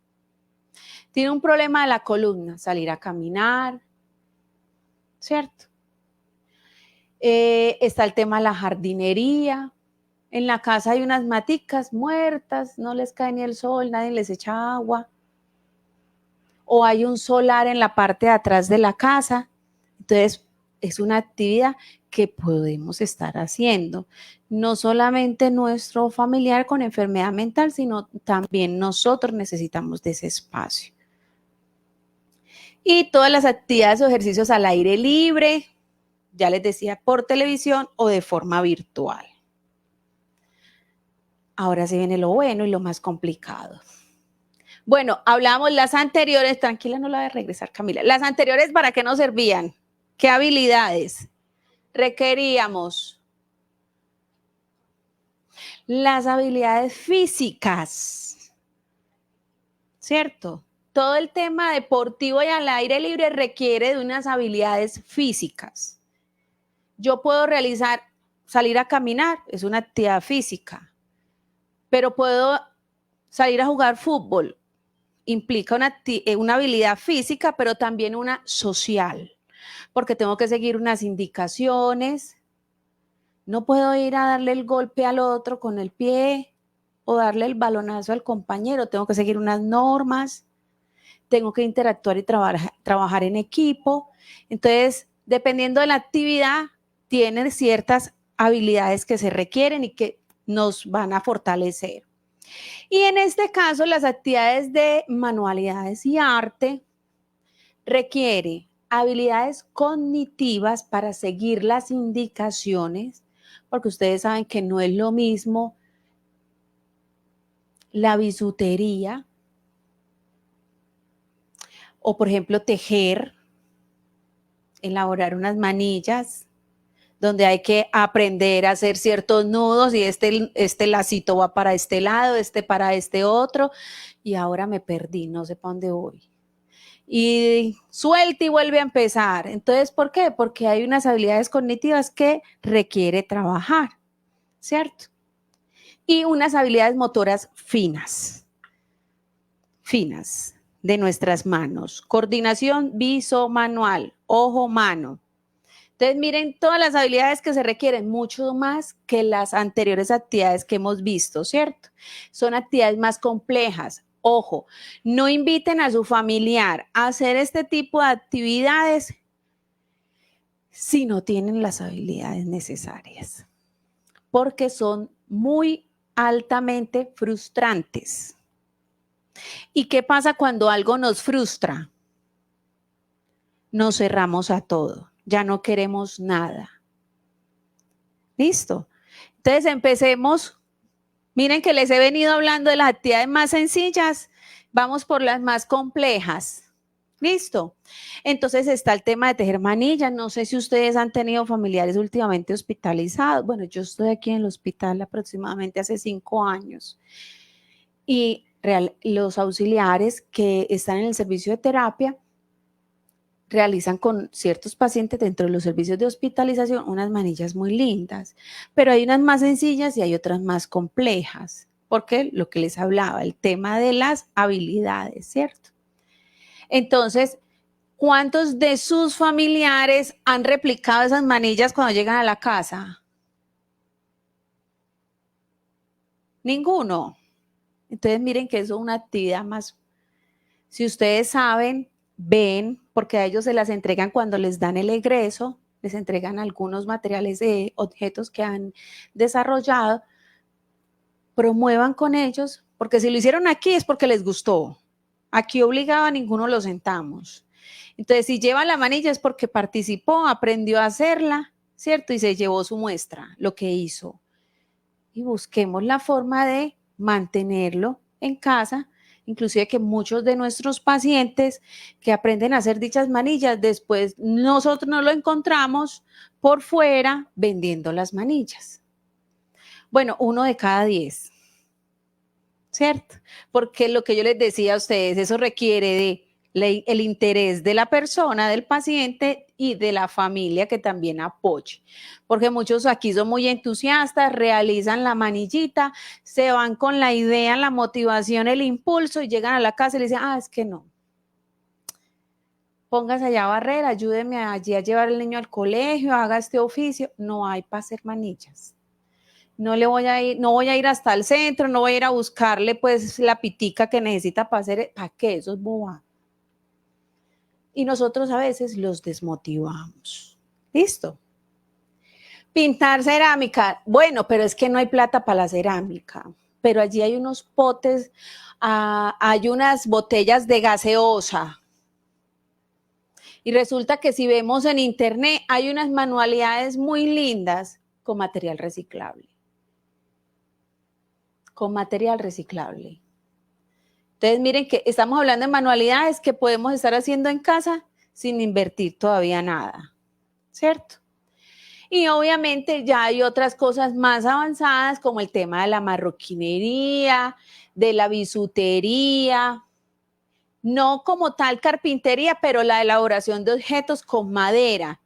Tiene un problema de la columna, salir a caminar, ¿cierto? Está el tema de la jardinería. En la casa hay unas maticas muertas, no les cae ni el sol, nadie les echa agua. O hay un solar en la parte de atrás de la casa. Entonces, es una actividad que podemos estar haciendo. No solamente nuestro familiar con enfermedad mental, sino también nosotros necesitamos de ese espacio. Y todas las actividades o ejercicios al aire libre, ya les decía, por televisión o de forma virtual. Ahora sí viene lo bueno y lo más complicado. Bueno, hablamos las anteriores, tranquila, no la voy a regresar, Camila. Las anteriores, ¿para qué nos servían? ¿Qué habilidades requeríamos? Las habilidades físicas, ¿cierto? Todo el tema deportivo y al aire libre requiere de unas habilidades físicas. Yo puedo salir a caminar, es una actividad física, pero puedo salir a jugar fútbol, implica una habilidad física, pero también una social, porque tengo que seguir unas indicaciones. No puedo ir a darle el golpe al otro con el pie o darle el balonazo al compañero, tengo que seguir unas normas, tengo que interactuar y trabajar en equipo. Entonces, dependiendo de la actividad, tienen ciertas habilidades que se requieren y que nos van a fortalecer. Y en este caso, las actividades de manualidades y arte requiere habilidades cognitivas para seguir las indicaciones, porque ustedes saben que no es lo mismo la bisutería o, por ejemplo, tejer, elaborar unas manillas, donde hay que aprender a hacer ciertos nudos y este lacito va para este lado, este para este otro, y ahora me perdí, no sé para dónde voy. Y suelta y vuelve a empezar. Entonces, ¿por qué? Porque hay unas habilidades cognitivas que requiere trabajar, ¿cierto? Y unas habilidades motoras finas de nuestras manos. Coordinación viso-manual, ojo-mano. Entonces, miren todas las habilidades que se requieren, mucho más que las anteriores actividades que hemos visto, ¿cierto? Son actividades más complejas. Ojo, no inviten a su familiar a hacer este tipo de actividades si no tienen las habilidades necesarias, porque son muy altamente frustrantes. ¿Y qué pasa cuando algo nos frustra? Nos cerramos a todo, ya no queremos nada. ¿Listo? Entonces empecemos. Miren que les he venido hablando de las actividades más sencillas, vamos por las más complejas. ¿Listo? Entonces está el tema de tejer manillas. No sé si ustedes han tenido familiares últimamente hospitalizados. Bueno, yo estoy aquí en el hospital aproximadamente hace 5 años. Y los auxiliares que están en el servicio de terapia realizan con ciertos pacientes dentro de los servicios de hospitalización unas manillas muy lindas, pero hay unas más sencillas y hay otras más complejas, porque lo que les hablaba, el tema de las habilidades, ¿cierto? Entonces, ¿cuántos de sus familiares han replicado esas manillas cuando llegan a la casa? Ninguno. Entonces, miren que eso es una actividad más. Si ustedes saben, ven, porque a ellos se las entregan cuando les dan el egreso, les entregan algunos materiales de objetos que han desarrollado, promuevan con ellos, porque si lo hicieron aquí es porque les gustó. Aquí obligado a ninguno lo sentamos. Entonces, si lleva la manilla es porque participó, aprendió a hacerla, ¿cierto? Y se llevó su muestra, lo que hizo. Y busquemos la forma de mantenerlo en casa, inclusive que muchos de nuestros pacientes que aprenden a hacer dichas manillas, después nosotros no lo encontramos por fuera vendiendo las manillas. Bueno, 1 de cada 10, ¿cierto? Porque lo que yo les decía a ustedes, eso requiere de el interés de la persona, del paciente y de la familia que también apoye. Porque muchos aquí son muy entusiastas, realizan la manillita, se van con la idea, la motivación, el impulso y llegan a la casa y le dicen, es que no. Póngase allá a barrer, ayúdeme allí a llevar al niño al colegio, haga este oficio. No hay para hacer manillas. No voy a ir hasta el centro, no voy a ir a buscarle pues la pitica que necesita para hacer, ¿para qué? Eso es boba. Y nosotros a veces los desmotivamos. ¿Listo? Pintar cerámica. Bueno, pero es que no hay plata para la cerámica. Pero allí hay unos potes, hay unas botellas de gaseosa. Y resulta que si vemos en internet, hay unas manualidades muy lindas con material reciclable. Con material reciclable. Entonces, miren que estamos hablando de manualidades que podemos estar haciendo en casa sin invertir todavía nada, ¿cierto? Y obviamente ya hay otras cosas más avanzadas como el tema de la marroquinería, de la bisutería, no como tal carpintería, pero la elaboración de objetos con madera.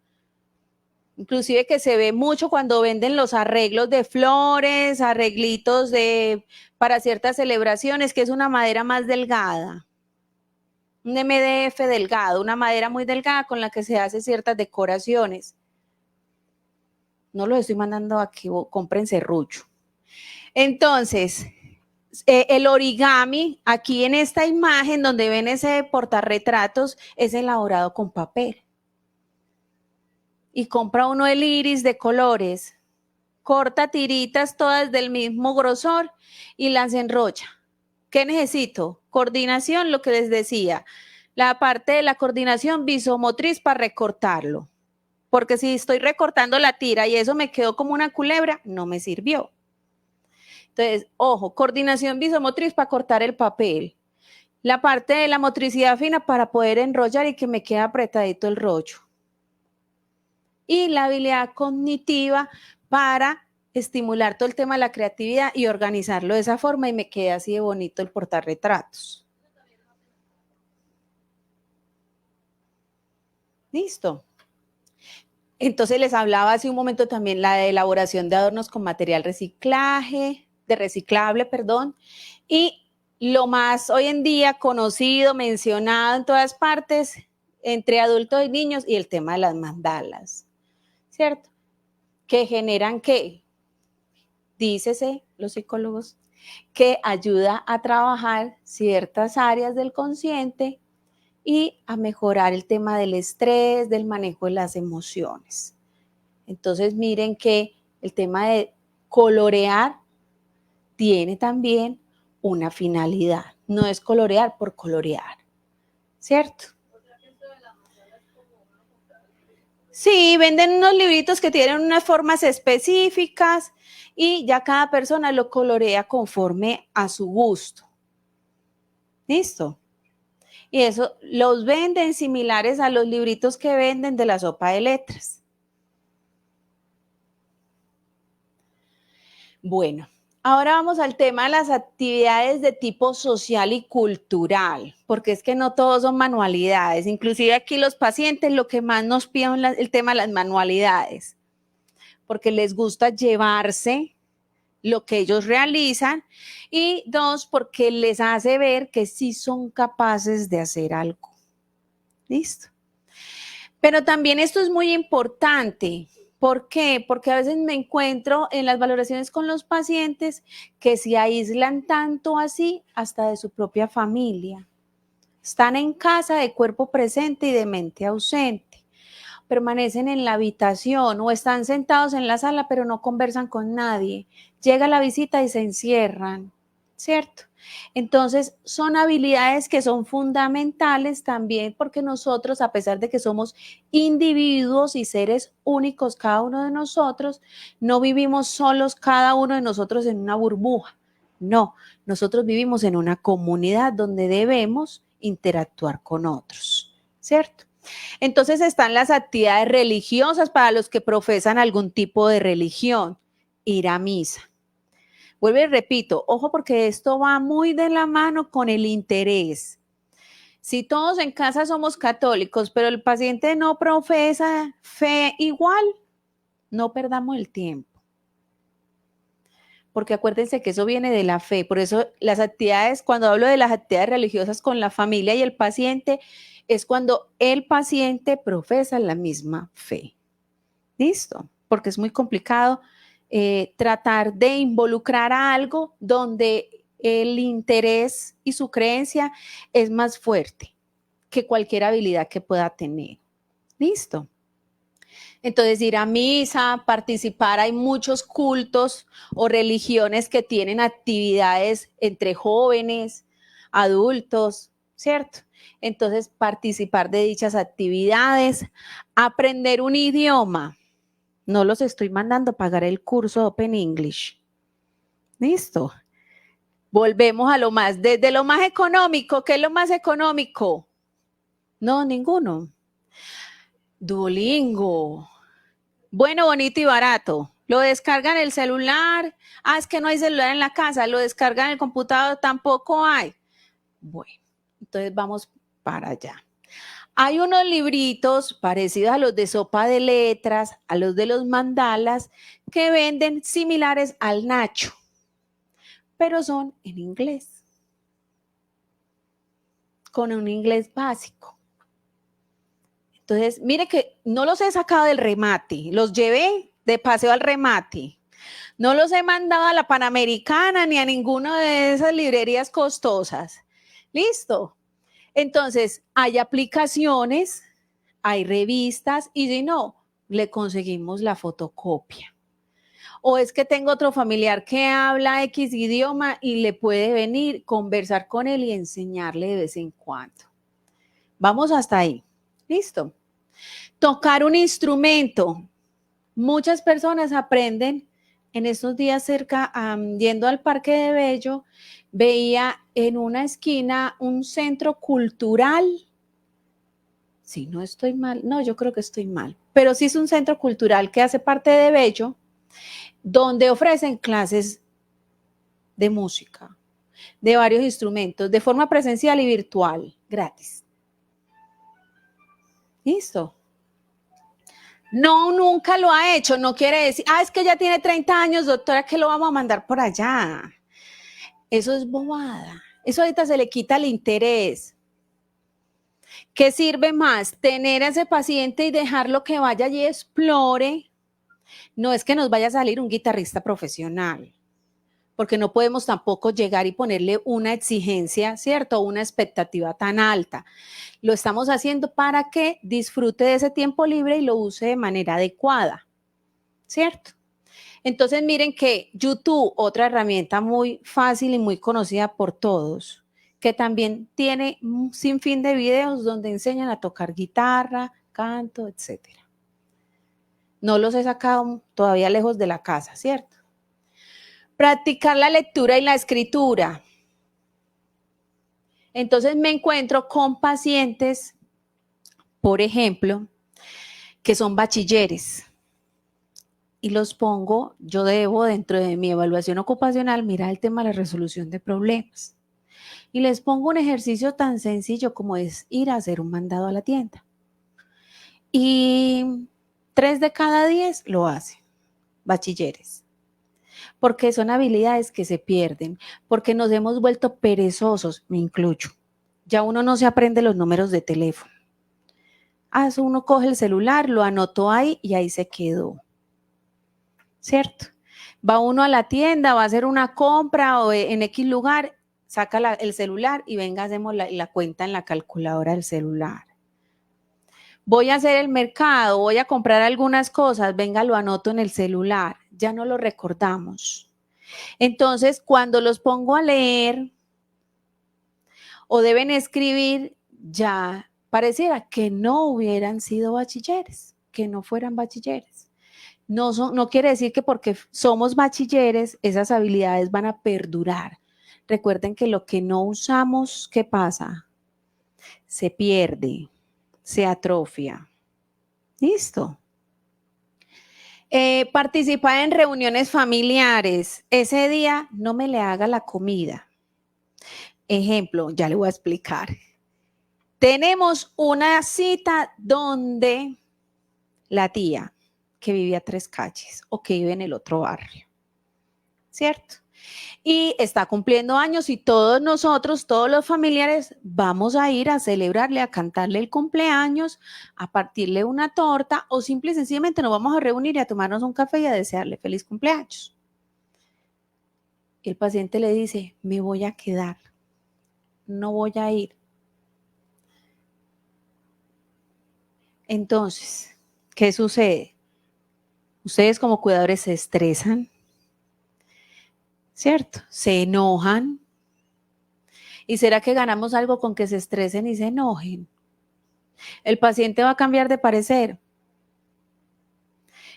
Inclusive que se ve mucho cuando venden los arreglos de flores, arreglitos para ciertas celebraciones, que es una madera más delgada. Un MDF delgado, una madera muy delgada con la que se hace ciertas decoraciones. No los estoy mandando a que compren serrucho. Entonces, el origami, aquí en esta imagen donde ven ese portarretratos, es elaborado con papel. Y compra uno el iris de colores, corta tiritas todas del mismo grosor y las enrolla. ¿Qué necesito? Coordinación, lo que les decía. la parte de la coordinación visomotriz para recortarlo. Porque si estoy recortando la tira y eso me quedó como una culebra, no me sirvió. Entonces, ojo, coordinación visomotriz para cortar el papel. La parte de la motricidad fina para poder enrollar y que me quede apretadito el rollo. Y la habilidad cognitiva para estimular todo el tema de la creatividad y organizarlo de esa forma y me quede así de bonito el portarretratos. Listo. Entonces les hablaba hace un momento también la de elaboración de adornos con material reciclable, perdón, y lo más hoy en día conocido, mencionado en todas partes, entre adultos y niños, y el tema de las mandalas, ¿cierto? Que generan ¿qué? Dícese los psicólogos, que ayuda a trabajar ciertas áreas del consciente y a mejorar el tema del estrés, del manejo de las emociones. Entonces miren que el tema de colorear tiene también una finalidad. No es colorear por colorear, ¿cierto? Sí, venden unos libritos que tienen unas formas específicas y ya cada persona lo colorea conforme a su gusto. ¿Listo? Y eso los venden similares a los libritos que venden de la sopa de letras. Bueno, ahora vamos al tema de las actividades de tipo social y cultural, porque es que no todos son manualidades. Inclusive aquí los pacientes lo que más nos piden es el tema de las manualidades, porque les gusta llevarse lo que ellos realizan y dos, porque les hace ver que sí son capaces de hacer algo. ¿Listo? Pero también esto es muy importante. ¿Por qué? Porque a veces me encuentro en las valoraciones con los pacientes que se aíslan tanto así hasta de su propia familia. Están en casa de cuerpo presente y de mente ausente. Permanecen en la habitación o están sentados en la sala pero no conversan con nadie. Llega la visita y se encierran, ¿cierto? Entonces, son habilidades que son fundamentales también porque nosotros, a pesar de que somos individuos y seres únicos cada uno de nosotros, no vivimos solos cada uno de nosotros en una burbuja. No, nosotros vivimos en una comunidad donde debemos interactuar con otros, ¿cierto? Entonces están las actividades religiosas para los que profesan algún tipo de religión, ir a misa. Vuelvo y repito, ojo porque esto va muy de la mano con el interés. Si todos en casa somos católicos, pero el paciente no profesa fe igual, no perdamos el tiempo. Porque acuérdense que eso viene de la fe. Por eso las actividades, cuando hablo de las actividades religiosas con la familia y el paciente, es cuando el paciente profesa la misma fe. ¿Listo? Porque es muy complicado tratar de involucrar a algo donde el interés y su creencia es más fuerte que cualquier habilidad que pueda tener. ¿Listo? Entonces, ir a misa, participar, hay muchos cultos o religiones que tienen actividades entre jóvenes, adultos, ¿cierto? Entonces, participar de dichas actividades, aprender un idioma. No los estoy mandando a pagar el curso Open English. ¿Listo? Volvemos a lo más, desde lo más económico. ¿Qué es lo más económico? No, ninguno. Duolingo. Bueno, bonito y barato. Lo descargan en el celular. Ah, es que no hay celular en la casa. Lo descargan en el computador. Tampoco hay. Bueno, entonces vamos para allá. Hay unos libritos parecidos a los de sopa de letras, a los de los mandalas, que venden similares al Nacho, pero son en inglés, con un inglés básico. Entonces, mire que no los he sacado del remate, los llevé de paseo al remate. No los he mandado a la Panamericana ni a ninguna de esas librerías costosas. ¿Listo? Entonces, hay aplicaciones, hay revistas y si no, le conseguimos la fotocopia. O es que tengo otro familiar que habla X idioma y le puede venir, conversar con él y enseñarle de vez en cuando. Vamos hasta ahí. ¿Listo? Tocar un instrumento. Muchas personas aprenden en estos días yendo al Parque de Bello, veía en una esquina un centro cultural. Si no estoy mal, no, yo creo que estoy mal, pero sí es un centro cultural que hace parte de Bello, donde ofrecen clases de música, de varios instrumentos, de forma presencial y virtual, gratis. ¿Listo? No, nunca lo ha hecho, no quiere decir, es que ya tiene 30 años, doctora, que lo vamos a mandar por allá. Eso es bobada. Eso ahorita se le quita el interés. ¿Qué sirve más? Tener a ese paciente y dejarlo que vaya y explore. No es que nos vaya a salir un guitarrista profesional, porque no podemos tampoco llegar y ponerle una exigencia, ¿cierto? Una expectativa tan alta. Lo estamos haciendo para que disfrute de ese tiempo libre y lo use de manera adecuada, ¿cierto? Entonces miren que YouTube, otra herramienta muy fácil y muy conocida por todos, que también tiene un sinfín de videos donde enseñan a tocar guitarra, canto, etc. No los he sacado todavía lejos de la casa, ¿cierto? Practicar la lectura y la escritura. Entonces me encuentro con pacientes, por ejemplo, que son bachilleres y los pongo, yo debo dentro de mi evaluación ocupacional mirar el tema de la resolución de problemas y les pongo un ejercicio tan sencillo como es ir a hacer un mandado a la tienda y 3 de cada 10 lo hacen, bachilleres, porque son habilidades que se pierden, porque nos hemos vuelto perezosos, me incluyo. Ya uno no se aprende los números de teléfono. Eso uno coge el celular, lo anotó ahí y ahí se quedó. ¿Cierto? Va uno a la tienda, va a hacer una compra o en X lugar, saca el celular y venga, hacemos la cuenta en la calculadora del celular. Voy a hacer el mercado, voy a comprar algunas cosas, venga, lo anoto en el celular, ya no lo recordamos. Entonces, cuando los pongo a leer o deben escribir, ya pareciera que no hubieran sido bachilleres, que no fueran bachilleres. No quiere decir que porque somos bachilleres, esas habilidades van a perdurar. Recuerden que lo que no usamos, ¿qué pasa? Se pierde, se atrofia. ¿Listo? Participar en reuniones familiares. Ese día no me le haga la comida. Ejemplo, ya le voy a explicar. Tenemos una cita donde la tía que vivía a 3 calles o que vive en el otro barrio, ¿cierto? Y está cumpliendo años y todos nosotros, todos los familiares, vamos a ir a celebrarle, a cantarle el cumpleaños, a partirle una torta o simple y sencillamente nos vamos a reunir y a tomarnos un café y a desearle feliz cumpleaños. Y el paciente le dice, me voy a quedar, no voy a ir. Entonces, ¿qué sucede? Ustedes como cuidadores se estresan, ¿cierto? Se enojan. ¿Y será que ganamos algo con que se estresen y se enojen? El paciente va a cambiar de parecer.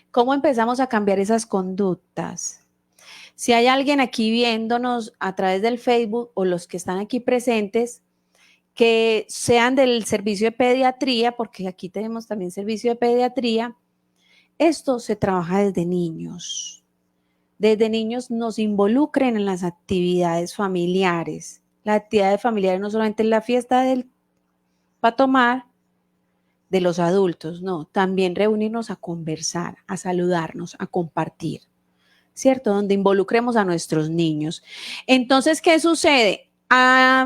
¿Cómo empezamos a cambiar esas conductas? Si hay alguien aquí viéndonos a través del Facebook o los que están aquí presentes, que sean del servicio de pediatría, porque aquí tenemos también servicio de pediatría, esto se trabaja desde niños. Desde niños nos involucren en las actividades familiares. Las actividades familiares no solamente es la fiesta para tomar de los adultos, no, también reunirnos a conversar, a saludarnos, a compartir, ¿cierto? Donde involucremos a nuestros niños. Entonces, ¿qué sucede?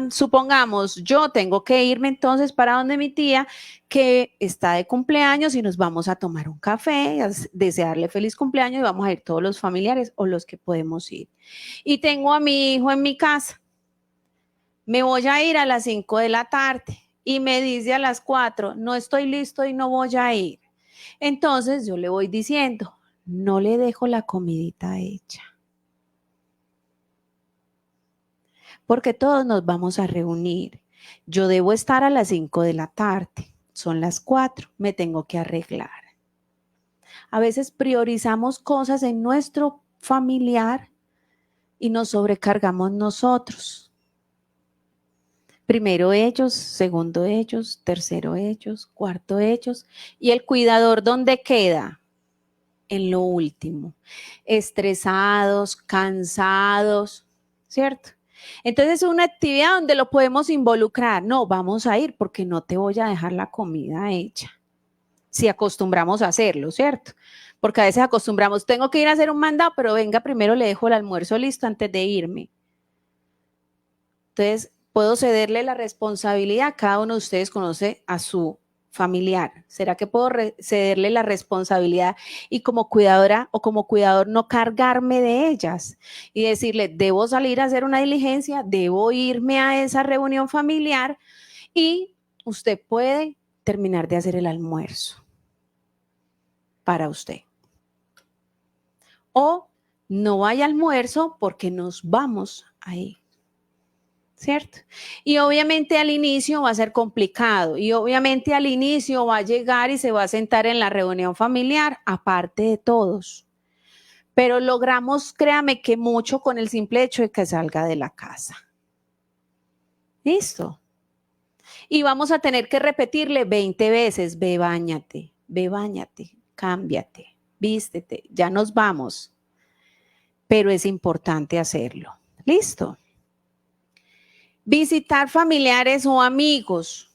Supongamos, yo tengo que irme entonces para donde mi tía que está de cumpleaños y nos vamos a tomar un café, a desearle feliz cumpleaños y vamos a ir todos los familiares o los que podemos ir. Y tengo a mi hijo en mi casa. Me voy a ir a las 5 de la tarde y me dice a las 4, no estoy listo y no voy a ir. Entonces yo le voy diciendo, no le dejo la comidita hecha. Porque todos nos vamos a reunir. Yo debo estar a las 5 de la tarde, son las 4, me tengo que arreglar. A veces priorizamos cosas en nuestro familiar y nos sobrecargamos nosotros. Primero ellos, segundo ellos, tercero ellos, cuarto ellos. ¿Y el cuidador dónde queda? En lo último. Estresados, cansados, ¿cierto? Entonces es una actividad donde lo podemos involucrar. No, vamos a ir porque no te voy a dejar la comida hecha. Si acostumbramos a hacerlo, ¿cierto? Porque a veces acostumbramos, tengo que ir a hacer un mandado, pero venga, primero le dejo el almuerzo listo antes de irme. Entonces, puedo cederle la responsabilidad. Cada uno de ustedes conoce a su familiar. ¿Será que puedo cederle la responsabilidad y como cuidadora o como cuidador no cargarme de ellas y decirle, debo salir a hacer una diligencia, debo irme a esa reunión familiar y usted puede terminar de hacer el almuerzo para usted? O no hay almuerzo porque nos vamos a ir. ¿Cierto? Y obviamente al inicio va a ser complicado y obviamente al inicio va a llegar y se va a sentar en la reunión familiar, aparte de todos. Pero logramos, créame que mucho con el simple hecho de que salga de la casa. ¿Listo? Y vamos a tener que repetirle 20 veces, ve, báñate, cámbiate, vístete, ya nos vamos. Pero es importante hacerlo. ¿Listo? Visitar familiares o amigos.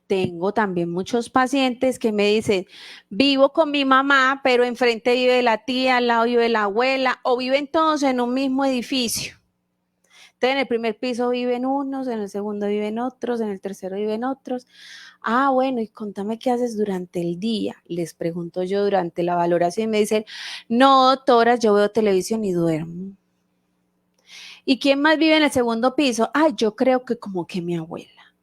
Tengo también muchos pacientes que me dicen, vivo con mi mamá, pero enfrente vive la tía, al lado vive la abuela, o viven todos en un mismo edificio. Entonces, en el primer piso viven unos, en el segundo viven otros, en el tercero viven otros. Ah, bueno, y contame qué haces durante el día. Les pregunto yo durante la valoración y me dicen, no, doctora, yo veo televisión y duermo. ¿Y quién más vive en el segundo piso? Ay, yo creo que como que mi abuela.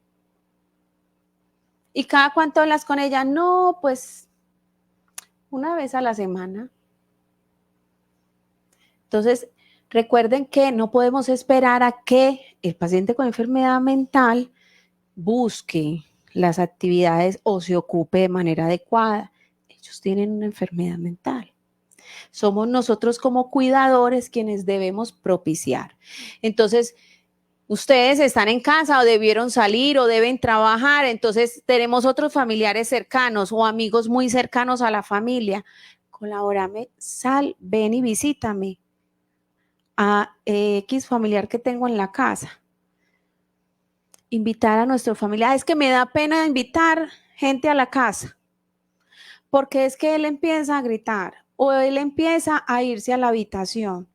¿Y cada cuánto hablas con ella? No, pues una vez a la semana. Entonces, recuerden que no podemos esperar a que el paciente con enfermedad mental busque las actividades o se ocupe de manera adecuada. Ellos tienen una enfermedad mental. Somos nosotros como cuidadores quienes debemos propiciar. Entonces, ustedes están en casa o debieron salir o deben trabajar, entonces tenemos otros familiares cercanos o amigos muy cercanos a la familia. Colabórame, sal, ven y visítame a X familiar que tengo en la casa. Invitar a nuestro familiar. Es que me da pena invitar gente a la casa, porque es que él empieza a gritar o él empieza a irse a la habitación.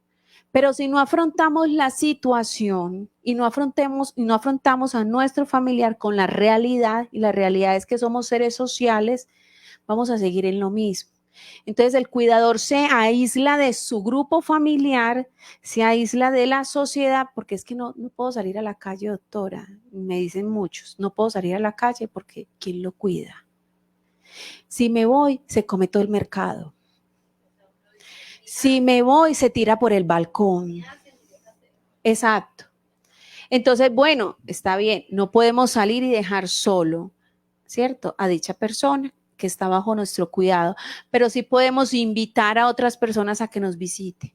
Pero si no afrontamos la situación y no afrontamos a nuestro familiar con la realidad, y la realidad es que somos seres sociales, vamos a seguir en lo mismo. Entonces el cuidador se aísla de su grupo familiar, se aísla de la sociedad, porque es que no puedo salir a la calle, doctora, me dicen muchos, no puedo salir a la calle porque ¿quién lo cuida? Si me voy, se come todo el mercado. Si me voy, se tira por el balcón. Exacto. Entonces, bueno, está bien, no podemos salir y dejar solo, ¿cierto? A dicha persona que está bajo nuestro cuidado, pero sí podemos invitar a otras personas a que nos visiten.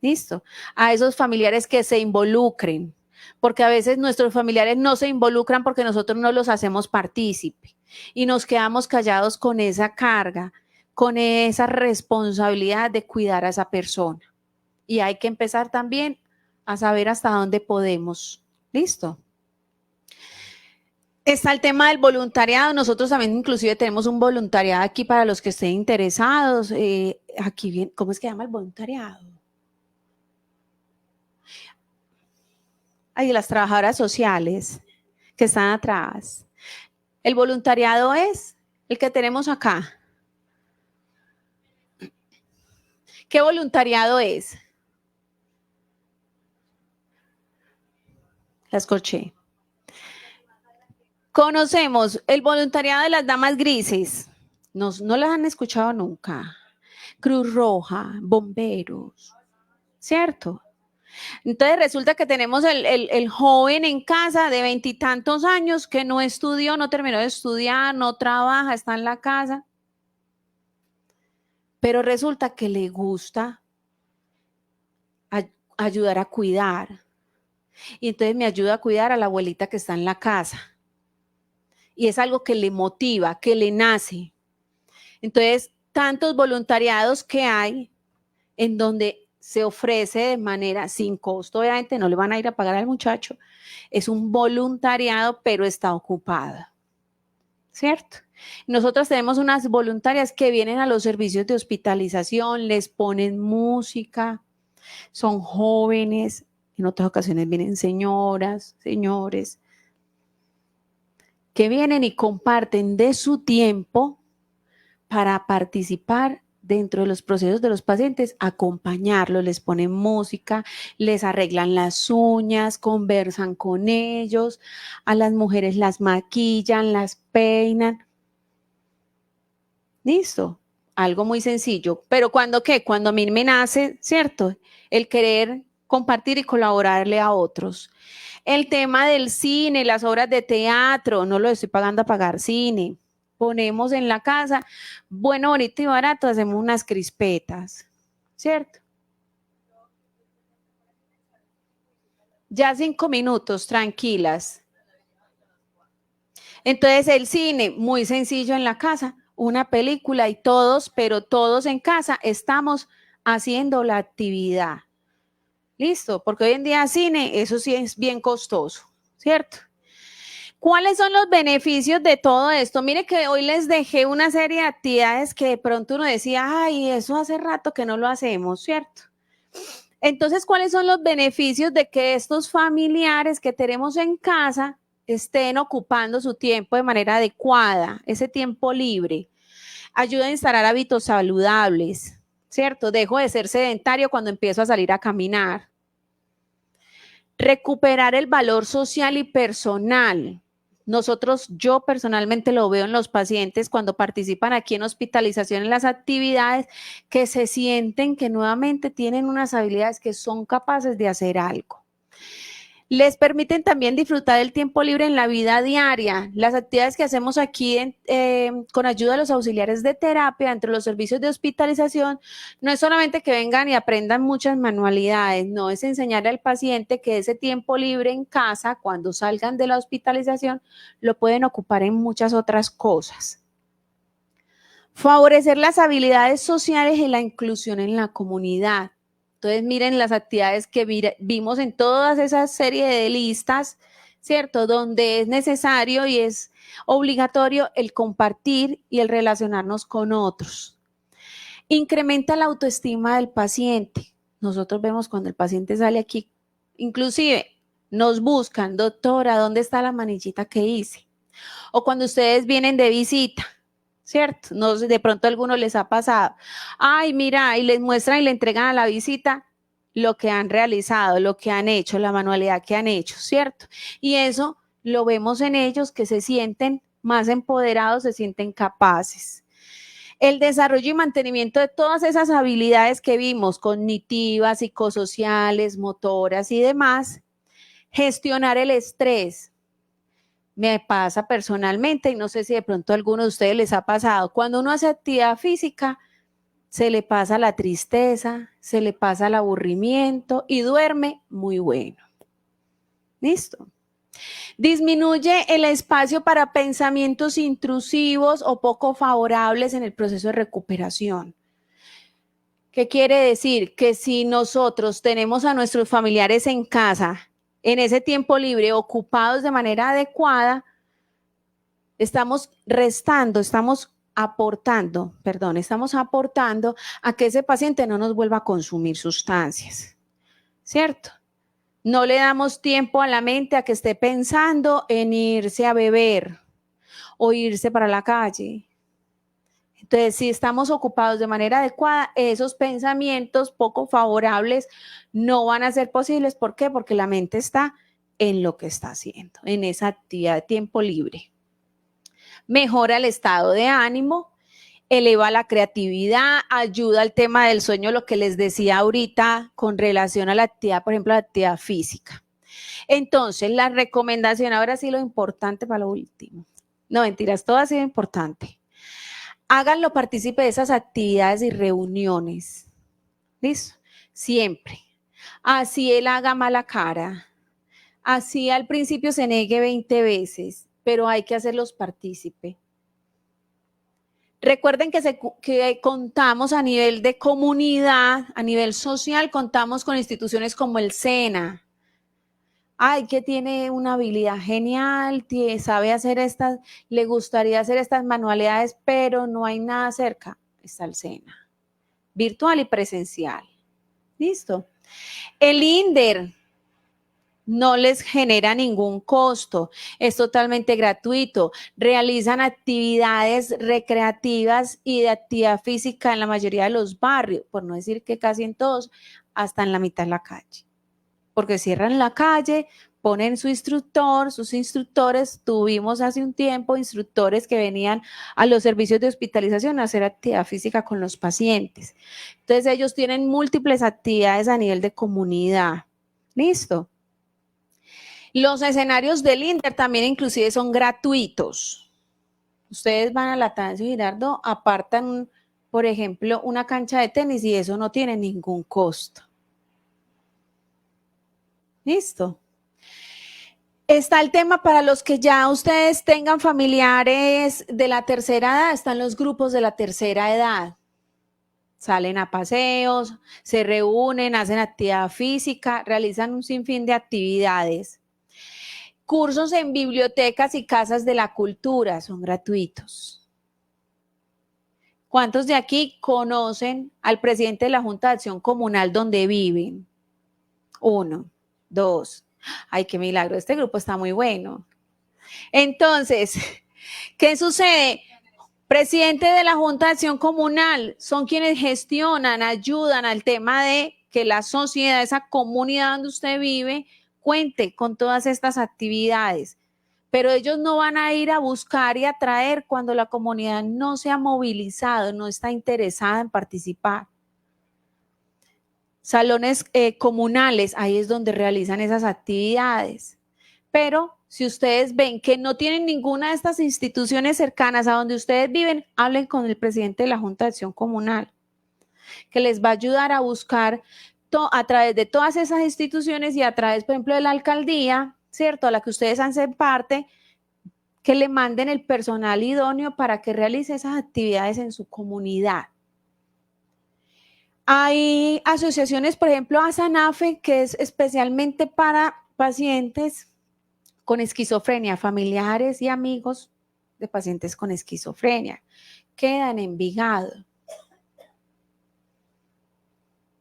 ¿Listo? A esos familiares que se involucren, porque a veces nuestros familiares no se involucran porque nosotros no los hacemos partícipe y nos quedamos callados con esa carga, con esa responsabilidad de cuidar a esa persona. Y hay que empezar también a saber hasta dónde podemos. ¿Listo? Está el tema del voluntariado. Nosotros también inclusive tenemos un voluntariado aquí para los que estén interesados. Aquí bien, ¿cómo es que llama el voluntariado? Hay las trabajadoras sociales que están atrás. El voluntariado es el que tenemos acá. ¿Qué voluntariado es? La escuché. Conocemos el voluntariado de las damas grises. No las han escuchado nunca. Cruz Roja, bomberos, ¿cierto? Entonces resulta que tenemos el joven en casa de 20 y tantos años que no estudió, no terminó de estudiar, no trabaja, está en la casa, pero resulta que le gusta ayudar a cuidar. Y entonces me ayuda a cuidar a la abuelita que está en la casa. Y es algo que le motiva, que le nace. Entonces, tantos voluntariados que hay en donde se ofrece de manera sin costo, obviamente no le van a ir a pagar al muchacho, es un voluntariado, pero está ocupada, ¿cierto? Nosotros tenemos unas voluntarias que vienen a los servicios de hospitalización, les ponen música, son jóvenes, en otras ocasiones vienen señoras, señores, que vienen y comparten de su tiempo para participar dentro de los procesos de los pacientes, acompañarlos, les ponen música, les arreglan las uñas, conversan con ellos, a las mujeres las maquillan, las peinan. Listo, algo muy sencillo, pero cuando a mí me nace, ¿cierto? El querer compartir y colaborarle a otros. El tema del cine, las obras de teatro, no lo estoy pagando a pagar cine. Ponemos en la casa, bueno, bonito y barato, hacemos unas crispetas, ¿cierto? Ya 5 minutos, tranquilas. Entonces el cine, muy sencillo en la casa, una película y todos, pero todos en casa estamos haciendo la actividad. Listo, porque hoy en día cine, eso sí es bien costoso, ¿cierto? ¿Cuáles son los beneficios de todo esto? Mire que hoy les dejé una serie de actividades que de pronto uno decía, ay, eso hace rato que no lo hacemos, ¿cierto? Entonces, ¿cuáles son los beneficios de que estos familiares que tenemos en casa estén ocupando su tiempo de manera adecuada, ese tiempo libre? Ayuda a instalar hábitos saludables, ¿cierto? Dejo de ser sedentario cuando empiezo a salir a caminar. Recuperar el valor social y personal. Yo personalmente lo veo en los pacientes cuando participan aquí en hospitalización en las actividades, que se sienten que nuevamente tienen unas habilidades que son capaces de hacer algo. Les permiten también disfrutar del tiempo libre en la vida diaria. Las actividades que hacemos aquí con ayuda de los auxiliares de terapia entre los servicios de hospitalización no es solamente que vengan y aprendan muchas manualidades, no, es enseñarle al paciente que ese tiempo libre en casa, cuando salgan de la hospitalización, lo pueden ocupar en muchas otras cosas. Favorecer las habilidades sociales y la inclusión en la comunidad. Entonces, miren las actividades que vimos en todas esas series de listas, ¿cierto? Donde es necesario y es obligatorio el compartir y el relacionarnos con otros. Incrementa la autoestima del paciente. Nosotros vemos cuando el paciente sale aquí, inclusive nos buscan, doctora, ¿dónde está la manillita que hice? O cuando ustedes vienen de visita, ¿cierto? No sé, de pronto a algunos les ha pasado. Ay, mira, y les muestran y le entregan a la visita lo que han realizado, lo que han hecho, la manualidad que han hecho, ¿cierto? Y eso lo vemos en ellos, que se sienten más empoderados, se sienten capaces. El desarrollo y mantenimiento de todas esas habilidades que vimos, cognitivas, psicosociales, motoras y demás. Gestionar el estrés. Me pasa personalmente, y no sé si de pronto a alguno de ustedes les ha pasado, cuando uno hace actividad física, se le pasa la tristeza, se le pasa el aburrimiento y duerme muy bueno. ¿Listo? Disminuye el espacio para pensamientos intrusivos o poco favorables en el proceso de recuperación. ¿Qué quiere decir? Que si nosotros tenemos a nuestros familiares en casa, en ese tiempo libre, ocupados de manera adecuada, estamos aportando a que ese paciente no nos vuelva a consumir sustancias, ¿cierto? No le damos tiempo a la mente a que esté pensando en irse a beber o irse para la calle. Entonces, si estamos ocupados de manera adecuada, esos pensamientos poco favorables no van a ser posibles. ¿Por qué? Porque la mente está en lo que está haciendo, en esa actividad de tiempo libre. Mejora el estado de ánimo eleva la creatividad, ayuda al tema del sueño, lo que les decía ahorita con relación a la actividad, por ejemplo, la actividad física. Entonces, la recomendación, ahora sí lo importante para lo último. No, mentiras, todo ha sido importante. Háganlo partícipe de esas actividades y reuniones. ¿Listo? Siempre. Así él haga mala cara, así al principio se niegue 20 veces, pero hay que hacerlos partícipe. Recuerden que contamos a nivel de comunidad, a nivel social, contamos con instituciones como el SENA. Ay, que tiene una habilidad genial, sabe hacer estas, le gustaría hacer estas manualidades, pero no hay nada cerca. Está el SENA, virtual y presencial. ¿Listo? El INDER no les genera ningún costo, es totalmente gratuito. Realizan actividades recreativas y de actividad física en la mayoría de los barrios, por no decir que casi en todos, hasta en la mitad de la calle. Porque cierran la calle, ponen su instructor, sus instructores. Tuvimos hace un tiempo instructores que venían a los servicios de hospitalización a hacer actividad física con los pacientes. Entonces ellos tienen múltiples actividades a nivel de comunidad. ¿Listo? Los escenarios del INDER también inclusive son gratuitos. Ustedes van a la Atanasio Girardot, apartan, por ejemplo, una cancha de tenis y eso no tiene ningún costo. ¿Listo? Está el tema para los que ya ustedes tengan familiares de la tercera edad, están los grupos de la tercera edad. Salen a paseos, se reúnen, hacen actividad física, realizan un sinfín de actividades. Cursos en bibliotecas y casas de la cultura son gratuitos. ¿Cuántos de aquí conocen al presidente de la Junta de Acción Comunal donde viven? 1, 2. Ay, qué milagro, este grupo está muy bueno. Entonces, ¿qué sucede? Presidente de la Junta de Acción Comunal son quienes gestionan, ayudan al tema de que la sociedad, esa comunidad donde usted vive, cuente con todas estas actividades, pero ellos no van a ir a buscar y a traer cuando la comunidad no se ha movilizado, no está interesada en participar. Salones comunales, ahí es donde realizan esas actividades, pero si ustedes ven que no tienen ninguna de estas instituciones cercanas a donde ustedes viven, hablen con el presidente de la Junta de Acción Comunal, que les va a ayudar a buscar a través de todas esas instituciones y a través, por ejemplo, de la alcaldía, ¿cierto?, a la que ustedes hacen parte, que le manden el personal idóneo para que realice esas actividades en su comunidad. Hay asociaciones, por ejemplo, ASANAFE, que es especialmente para pacientes con esquizofrenia, familiares y amigos de pacientes con esquizofrenia. Queda en Envigado.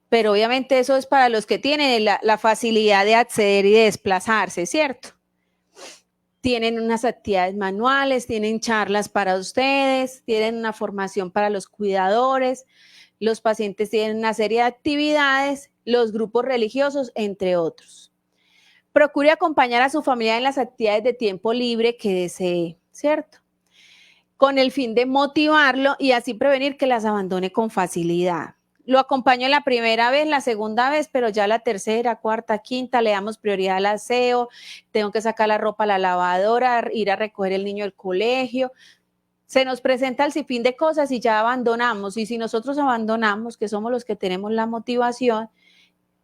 Pero obviamente eso es para los que tienen la facilidad de acceder y de desplazarse, ¿cierto? Tienen unas actividades manuales, tienen charlas para ustedes, tienen una formación para los cuidadores, los pacientes tienen una serie de actividades, los grupos religiosos, entre otros. Procure acompañar a su familia en las actividades de tiempo libre que desee, ¿cierto? Con el fin de motivarlo y así prevenir que las abandone con facilidad. Lo acompaño la primera vez, la segunda vez, pero ya la tercera, cuarta, quinta, le damos prioridad al aseo, tengo que sacar la ropa a la lavadora, ir a recoger el niño del colegio. Se nos presenta el sinfín de cosas y ya abandonamos. Y si nosotros abandonamos, que somos los que tenemos la motivación,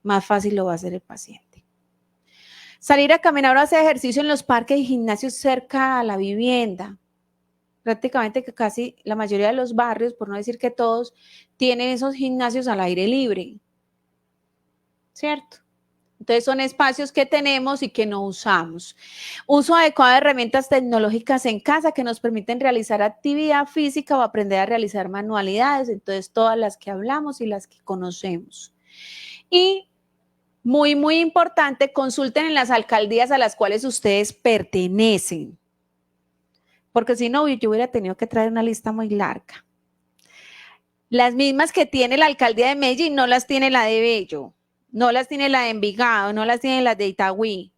más fácil lo va a hacer el paciente. Salir a caminar o hacer ejercicio en los parques y gimnasios cerca a la vivienda. Prácticamente que casi la mayoría de los barrios, por no decir que todos, tienen esos gimnasios al aire libre, ¿cierto? Entonces son espacios que tenemos y que no usamos. Uso adecuado de herramientas tecnológicas en casa que nos permiten realizar actividad física o aprender a realizar manualidades, entonces todas las que hablamos y las que conocemos. Y muy, muy importante, consulten en las alcaldías a las cuales ustedes pertenecen. Porque si no, yo hubiera tenido que traer una lista muy larga. Las mismas que tiene la alcaldía de Medellín no las tiene la de Bello, no las tiene la de Envigado, no las tiene la de Itagüí.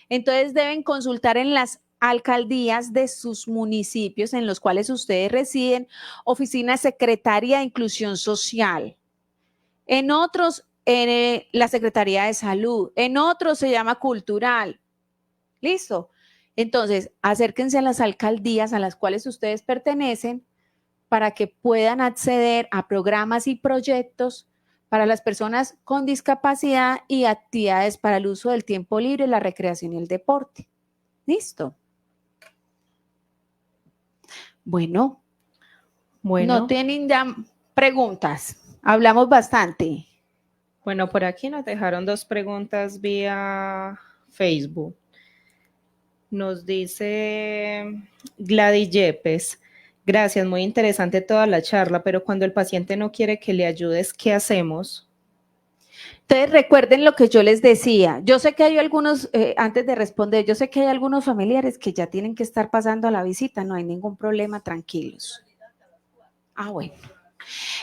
Entonces deben consultar en las alcaldías de sus municipios en los cuales ustedes residen, oficina secretaria de inclusión social. En otros, la Secretaría de Salud. En otros se llama cultural. ¿Listo? Entonces, acérquense a las alcaldías a las cuales ustedes pertenecen para que puedan acceder a programas y proyectos para las personas con discapacidad y actividades para el uso del tiempo libre, la recreación y el deporte. ¿Listo? Bueno, no tienen ya preguntas. Hablamos bastante. Bueno, por aquí nos dejaron 2 preguntas vía Facebook. Nos dice Gladys Yepes, gracias, muy interesante toda la charla, pero cuando el paciente no quiere que le ayudes, ¿qué hacemos? Entonces recuerden lo que yo les decía. Yo sé que hay algunos, antes de responder, yo sé que hay algunos familiares que ya tienen que estar pasando a la visita, no hay ningún problema, tranquilos. Ah, bueno.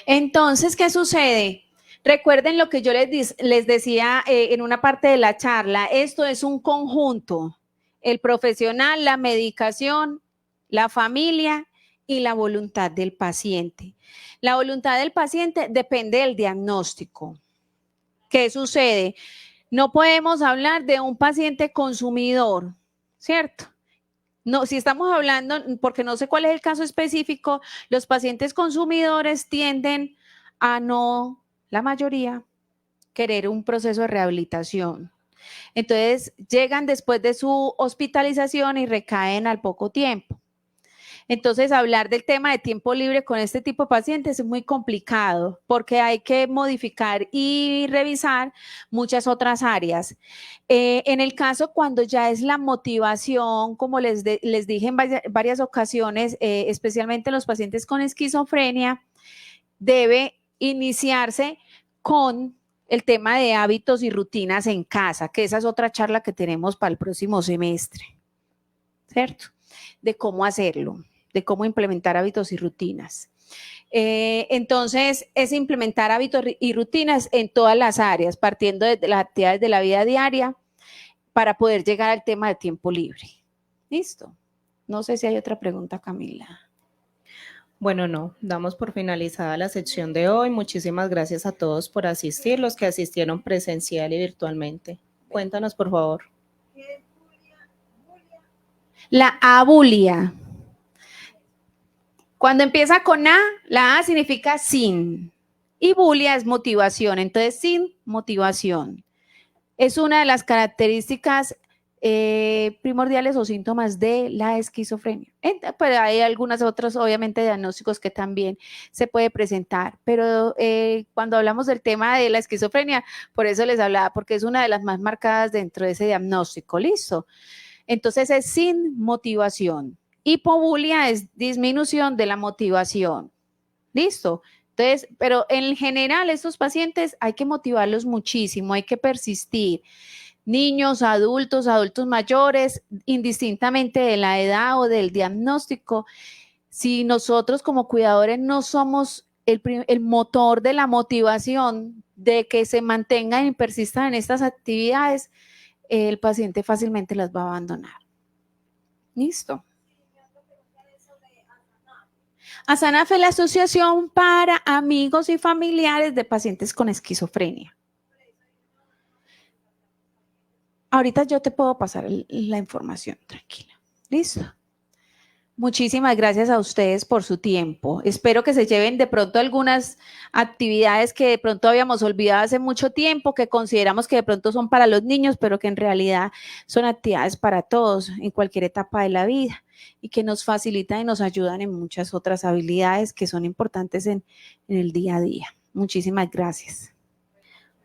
Entonces, ¿qué sucede? Recuerden lo que yo les decía en una parte de la charla, esto es un conjunto, el profesional, la medicación, la familia y la voluntad del paciente. La voluntad del paciente depende del diagnóstico. ¿Qué sucede? No podemos hablar de un paciente consumidor, ¿cierto? No, si estamos hablando, porque no sé cuál es el caso específico, los pacientes consumidores tienden a no, la mayoría, querer un proceso de rehabilitación. Entonces, llegan después de su hospitalización y recaen al poco tiempo. Entonces, hablar del tema de tiempo libre con este tipo de pacientes es muy complicado porque hay que modificar y revisar muchas otras áreas. En el caso cuando ya es la motivación, como les dije en varias ocasiones, especialmente en los pacientes con esquizofrenia, debe iniciarse con el tema de hábitos y rutinas en casa, que esa es otra charla que tenemos para el próximo semestre, ¿cierto? De cómo hacerlo, de cómo implementar hábitos y rutinas. Entonces, es implementar hábitos y rutinas en todas las áreas, partiendo de las actividades de la vida diaria para poder llegar al tema de tiempo libre. ¿Listo? No sé si hay otra pregunta, Camila. Bueno, no, damos por finalizada la sección de hoy. Muchísimas gracias a todos por asistir, los que asistieron presencial y virtualmente. Cuéntanos, por favor. La abulia. Cuando empieza con A, la A significa sin. Y bulia es motivación, entonces sin motivación. Es una de las características primordiales o síntomas de la esquizofrenia. Pero hay algunos otros, obviamente, diagnósticos que también se puede presentar. Pero cuando hablamos del tema de la esquizofrenia, por eso les hablaba, porque es una de las más marcadas dentro de ese diagnóstico. ¿Listo? Entonces es sin motivación. Hipobulia es disminución de la motivación. ¿Listo? Entonces, pero en general estos pacientes hay que motivarlos muchísimo, hay que persistir. Niños, adultos mayores, indistintamente de la edad o del diagnóstico, si nosotros como cuidadores no somos el motor de la motivación de que se mantengan y persistan en estas actividades, el paciente fácilmente las va a abandonar. ¿Listo? ASANAF es la Asociación para Amigos y Familiares de Pacientes con Esquizofrenia. Ahorita yo te puedo pasar la información, tranquila. ¿Listo? Muchísimas gracias a ustedes por su tiempo. Espero que se lleven de pronto algunas actividades que de pronto habíamos olvidado hace mucho tiempo, que consideramos que de pronto son para los niños, pero que en realidad son actividades para todos en cualquier etapa de la vida y que nos facilitan y nos ayudan en muchas otras habilidades que son importantes en el día a día. Muchísimas gracias.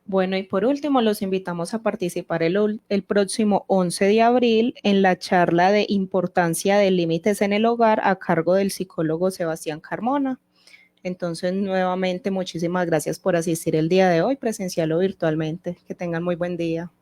Bueno, y por último, los invitamos a participar el próximo 11 de abril en la charla de importancia de límites en el hogar a cargo del psicólogo Sebastián Carmona. Entonces, nuevamente, muchísimas gracias por asistir el día de hoy, presencial o virtualmente. Que tengan muy buen día.